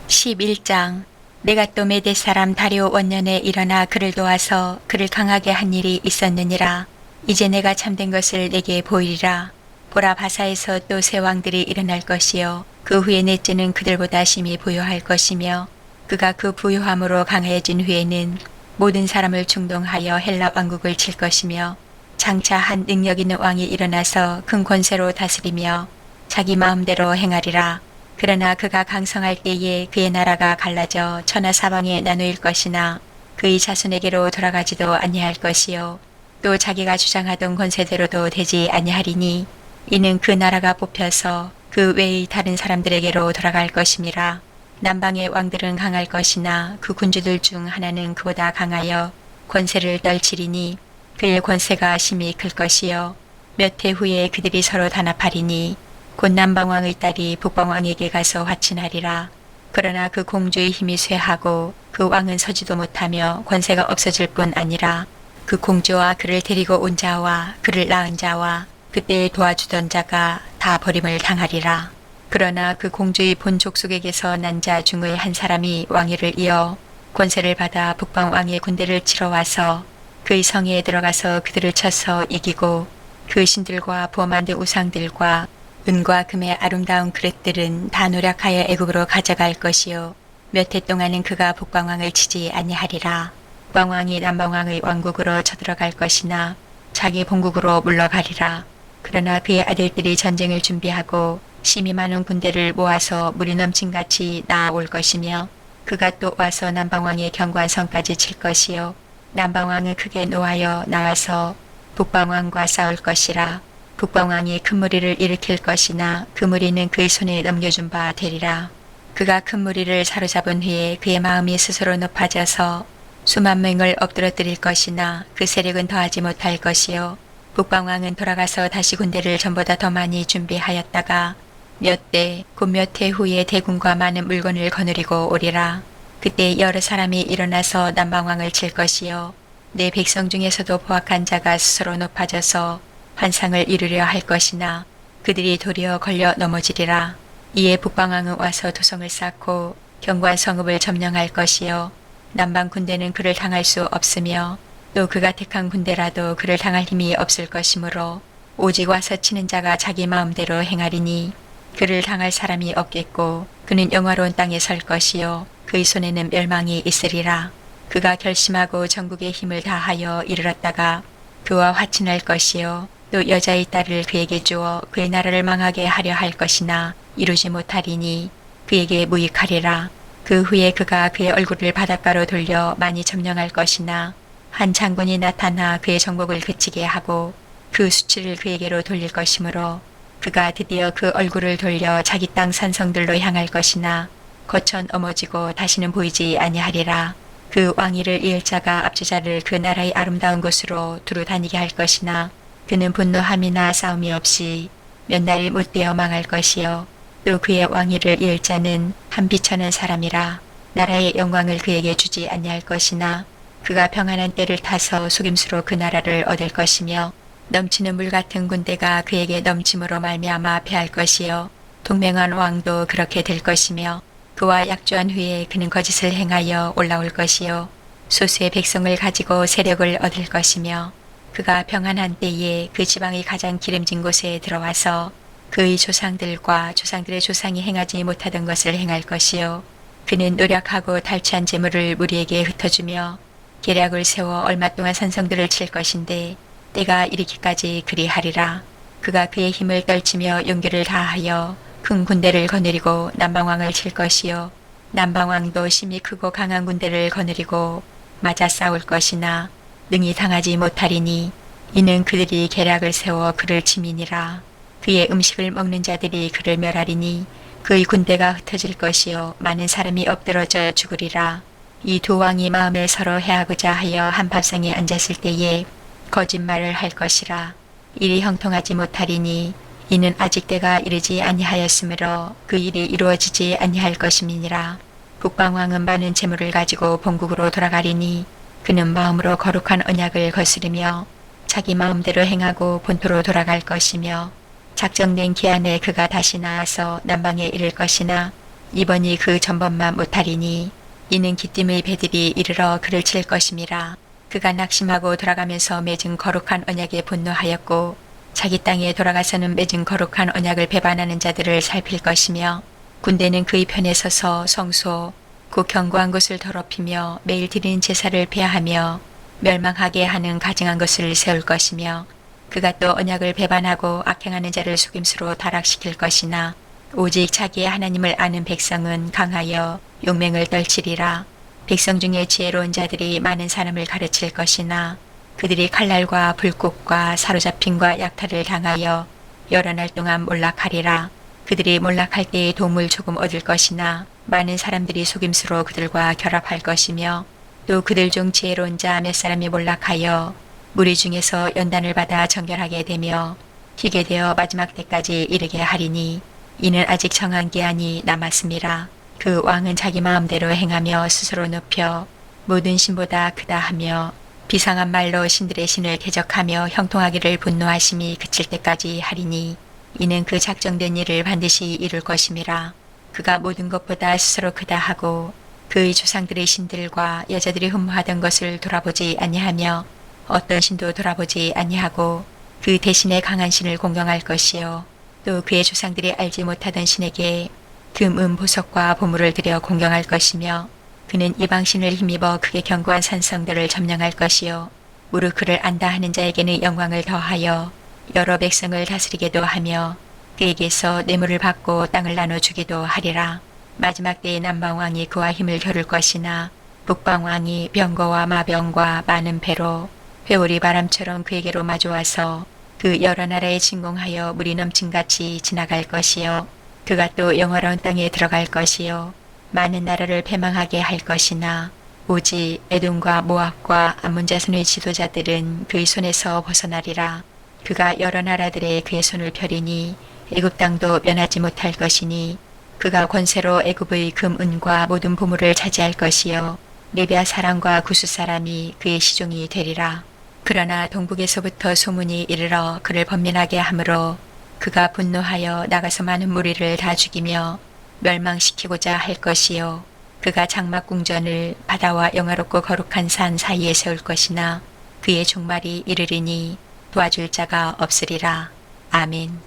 11장. 내가 또 메대 사람 다리오 원년에 일어나 그를 도와서 그를 강하게 한 일이 있었느니라. 이제 내가 참된 것을 내게 보이리라. 보라 바사에서 또 새 왕들이 일어날 것이요 그 후에 넷째는 그들보다 심히 부요할 것이며 그가 그 부요함으로 강해진 후에는 모든 사람을 충동하여 헬라 왕국을 칠 것이며 장차 한 능력 있는 왕이 일어나서 큰 권세로 다스리며 자기 마음대로 행하리라. 그러나 그가 강성할 때에 그의 나라가 갈라져 천하 사방에 나누일 것이나 그의 자손에게로 돌아가지도 아니할 것이요 또 자기가 주장하던 권세대로도 되지 아니하리니 이는 그 나라가 뽑혀서 그 외의 다른 사람들에게로 돌아갈 것임이라. 남방의 왕들은 강할 것이나 그 군주들 중 하나는 그보다 강하여 권세를 떨치리니 그의 권세가 심히 클 것이요 몇 해 후에 그들이 서로 단합하리니 곧 남방왕의 딸이 북방왕에게 가서 화친하리라. 그러나 그 공주의 힘이 쇠하고 그 왕은 서지도 못하며 권세가 없어질 뿐 아니라 그 공주와 그를 데리고 온 자와 그를 낳은 자와 그때 도와주던 자가 다 버림을 당하리라. 그러나 그 공주의 본 족속에게서 난 자 중의 한 사람이 왕위를 이어 권세를 받아 북방 왕의 군대를 치러 와서 그의 성에 들어가서 그들을 쳐서 이기고 그 신들과 부어 만든 우상들과 은과 금의 아름다운 그릇들은 다 노력하여 애굽으로 가져갈 것이요 몇 해 동안은 그가 북방왕을 치지 아니하리라. 북방왕이 남방왕의 왕국으로 쳐들어갈 것이나 자기 본국으로 물러가리라. 그러나 그의 아들들이 전쟁을 준비하고 심히 많은 군대를 모아서 물이 넘친같이 나아올 것이며 그가 또 와서 남방왕의 경관성까지 칠 것이요 남방왕은 크게 노하여 나와서 북방왕과 싸울 것이라. 북방왕이 큰 무리를 일으킬 것이나 그 무리는 그의 손에 넘겨준 바 되리라. 그가 큰 무리를 사로잡은 후에 그의 마음이 스스로 높아져서 수만 명을 엎드러뜨릴 것이나 그 세력은 더하지 못할 것이요 북방왕은 돌아가서 다시 군대를 전보다 더 많이 준비하였다가 몇 대, 곧 몇 해 후에 대군과 많은 물건을 거느리고 오리라. 그때 여러 사람이 일어나서 남방왕을 칠 것이요 내 백성 중에서도 포악한 자가 스스로 높아져서 환상을 이루려 할 것이나 그들이 도리어 걸려 넘어지리라. 이에 북방왕은 와서 도성을 쌓고 견고한 성읍을 점령할 것이요 남방 군대는 그를 당할 수 없으며 또 그가 택한 군대라도 그를 당할 힘이 없을 것이므로 오직 와서 치는 자가 자기 마음대로 행하리니 그를 당할 사람이 없겠고 그는 영화로운 땅에 설 것이요 그의 손에는 멸망이 있으리라. 그가 결심하고 전국의 힘을 다하여 이르렀다가 그와 화친할 것이요 또 여자의 딸을 그에게 주어 그의 나라를 망하게 하려 할 것이나 이루지 못하리니 그에게 무익하리라. 그 후에 그가 그의 얼굴을 바닷가로 돌려 많이 점령할 것이나 한 장군이 나타나 그의 정복을 그치게 하고 그 수치를 그에게로 돌릴 것이므로 그가 드디어 그 얼굴을 돌려 자기 땅 산성들로 향할 것이나 거쳐 넘어지고 다시는 보이지 아니하리라. 그 왕위를 이을 자가 압주자를 그 나라의 아름다운 곳으로 두루 다니게 할 것이나 그는 분노함이나 싸움이 없이 몇 날이 못되어 망할 것이요. 또 그의 왕위를 이을 자는 한 비천한 사람이라. 나라의 영광을 그에게 주지 아니할 것이나 그가 평안한 때를 타서 속임수로 그 나라를 얻을 것이며 넘치는 물 같은 군대가 그에게 넘침으로 말미암아 패할 것이요. 동맹한 왕도 그렇게 될 것이며 그와 약조한 후에 그는 거짓을 행하여 올라올 것이요. 소수의 백성을 가지고 세력을 얻을 것이며 그가 평안한 때에 그 지방의 가장 기름진 곳에 들어와서 그의 조상들과 조상들의 조상이 행하지 못하던 것을 행할 것이요. 그는 노력하고 탈취한 재물을 무리에게 흩어주며 계략을 세워 얼마 동안 산성들을 칠 것인데 때가 이르기까지 그리하리라. 그가 그의 힘을 떨치며 용기를 다하여 큰 군대를 거느리고 남방왕을 칠 것이요. 남방왕도 심히 크고 강한 군대를 거느리고 맞아 싸울 것이나 능히 당하지 못하리니 이는 그들이 계략을 세워 그를 치민이라. 그의 음식을 먹는 자들이 그를 멸하리니 그의 군대가 흩어질 것이요 많은 사람이 엎드러져 죽으리라. 이 두 왕이 마음을 서로 해하고자 하여 한 밥상에 앉았을 때에 거짓말을 할 것이라. 일이 형통하지 못하리니 이는 아직 때가 이르지 아니하였으므로 그 일이 이루어지지 아니할 것임이니라. 북방왕은 많은 재물을 가지고 본국으로 돌아가리니 그는 마음으로 거룩한 언약을 거스르며 자기 마음대로 행하고 본토로 돌아갈 것이며 작정된 기한에 그가 다시 나와서 남방에 이를 것이나 이번이 그 전번만 못하리니 이는 기띔의 배들이 이르러 그를 칠 것임이라. 그가 낙심하고 돌아가면서 맺은 거룩한 언약에 분노하였고 자기 땅에 돌아가서는 맺은 거룩한 언약을 배반하는 자들을 살필 것이며 군대는 그의 편에 서서 성소 곧 견고한 것을 더럽히며 매일 드리는 제사를 폐하며 멸망하게 하는 가증한 것을 세울 것이며 그가 또 언약을 배반하고 악행하는 자를 속임수로 타락시킬 것이나 오직 자기의 하나님을 아는 백성은 강하여 용맹을 떨치리라. 백성 중에 지혜로운 자들이 많은 사람을 가르칠 것이나 그들이 칼날과 불꽃과 사로잡힘과 약탈을 당하여 여러 날 동안 몰락하리라. 그들이 몰락할 때에 도움을 조금 얻을 것이나 많은 사람들이 속임수로 그들과 결합할 것이며 또 그들 중 지혜로운 자 몇 사람이 몰락하여 무리 중에서 연단을 받아 정결하게 되며 희게 되어 마지막 때까지 이르게 하리니 이는 아직 정한 기한이 남았음이라. 그 왕은 자기 마음대로 행하며 스스로 높여 모든 신보다 크다 하며 비상한 말로 신들의 신을 대적하며 형통하기를 분노하심이 그칠 때까지 하리니 이는 그 작정된 일을 반드시 이룰 것임이라. 그가 모든 것보다 스스로 크다 하고 그의 조상들의 신들과 여자들이 흠모하던 것을 돌아보지 아니하며 어떤 신도 돌아보지 아니하고 그 대신에 강한 신을 공경할 것이요 또 그의 조상들이 알지 못하던 신에게 금, 보석과 보물을 들여 공경할 것이며 그는 이방신을 힘입어 크게 견고한 산성들을 점령할 것이요 무릇 그를 안다 하는 자에게는 영광을 더하여 여러 백성을 다스리게도 하며 그에게서 뇌물을 받고 땅을 나눠주기도 하리라. 마지막 때에 남방왕이 그와 힘을 겨룰 것이나 북방왕이 병거와 마병과 많은 배로 회오리 바람처럼 그에게로 마주와서 그 여러 나라에 진공하여 물이 넘친같이 지나갈 것이요 그가 또 영화로운 땅에 들어갈 것이요 많은 나라를 패망하게 할 것이나 오직 에돔과 모압과 암몬 자손의 지도자들은 그의 손에서 벗어나리라. 그가 여러 나라들의 그의 손을 펴리니 애굽 땅도 면하지 못할 것이니 그가 권세로 애굽의 금, 은과 모든 보물을 차지할 것이요 리비아 사람과 구스 사람이 그의 시종이 되리라. 그러나 동북에서부터 소문이 이르러 그를 번민하게 하므로 그가 분노하여 나가서 많은 무리를 다 죽이며 멸망시키고자 할 것이요 그가 장막 궁전을 바다와 영화롭고 거룩한 산 사이에 세울 것이나 그의 종말이 이르리니 도와줄 자가 없으리라. 아멘.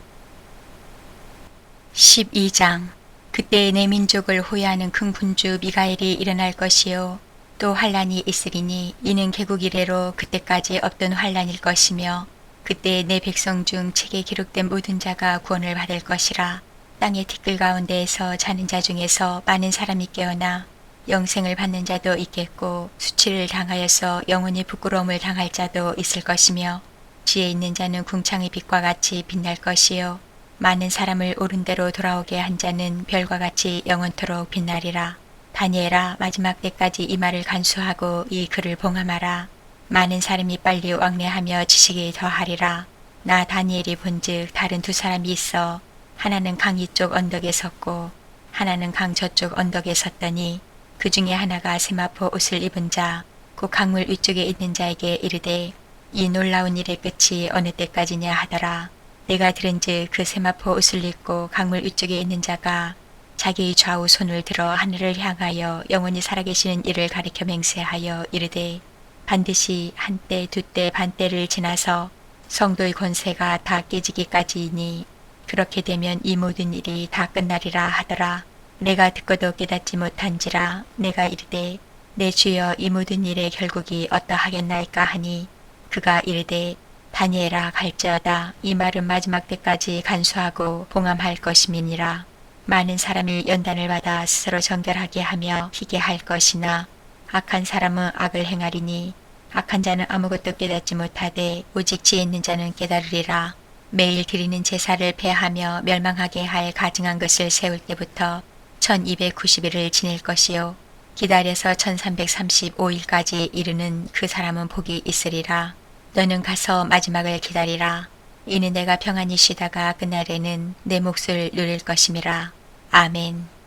12장. 그때 내 민족을 호위하는 큰 군주 미가엘이 일어날 것이요 또 환란이 있으리니 이는 개국 이래로 그때까지 없던 환란일 것이며 그때 내 백성 중 책에 기록된 모든 자가 구원을 받을 것이라. 땅의 티끌 가운데에서 자는 자 중에서 많은 사람이 깨어나 영생을 받는 자도 있겠고 수치를 당하여서 영원히 부끄러움을 당할 자도 있을 것이며 지혜 있는 자는 궁창의 빛과 같이 빛날 것이요 많은 사람을 옳은 대로 돌아오게 한 자는 별과 같이 영원토록 빛나리라. 다니엘아, 마지막 때까지 이 말을 간수하고 이 글을 봉함하라. 많은 사람이 빨리 왕래하며 지식이 더하리라. 나 다니엘이 본즉 다른 두 사람이 있어 하나는 강 이쪽 언덕에 섰고 하나는 강 저쪽 언덕에 섰더니 그 중에 하나가 세마포 옷을 입은 자 곧 강물 위쪽에 있는 자에게 이르되 이 놀라운 일의 끝이 어느 때까지냐 하더라. 내가 들은즉 그 세마포 옷을 입고 강물 위쪽에 있는 자가 자기 좌우 손을 들어 하늘을 향하여 영원히 살아계시는 이를 가리켜 맹세하여 이르되 반드시 한때 두때 반때를 지나서 성도의 권세가 다 깨지기까지이니 그렇게 되면 이 모든 일이 다 끝나리라 하더라. 내가 듣고도 깨닫지 못한지라. 내가 이르되 내 주여 이 모든 일의 결국이 어떠하겠나이까 하니 그가 이르되 다니엘아, 갈지어다. 이 말은 마지막 때까지 간수하고 봉함할 것임이니라. 많은 사람이 연단을 받아 스스로 정결하게 하며 희게 할 것이나 악한 사람은 악을 행하리니 악한 자는 아무것도 깨닫지 못하되 오직 지혜 있는 자는 깨달으리라. 매일 드리는 제사를 폐하며 멸망하게 할 가증한 것을 세울 때부터 1290일을 지낼 것이요 기다려서 1335일까지 이르는 그 사람은 복이 있으리라. 너는 가서 마지막을 기다리라. 이는 내가 평안히 쉬다가 그날에는 내 몫을 누릴 것임이라. 아멘.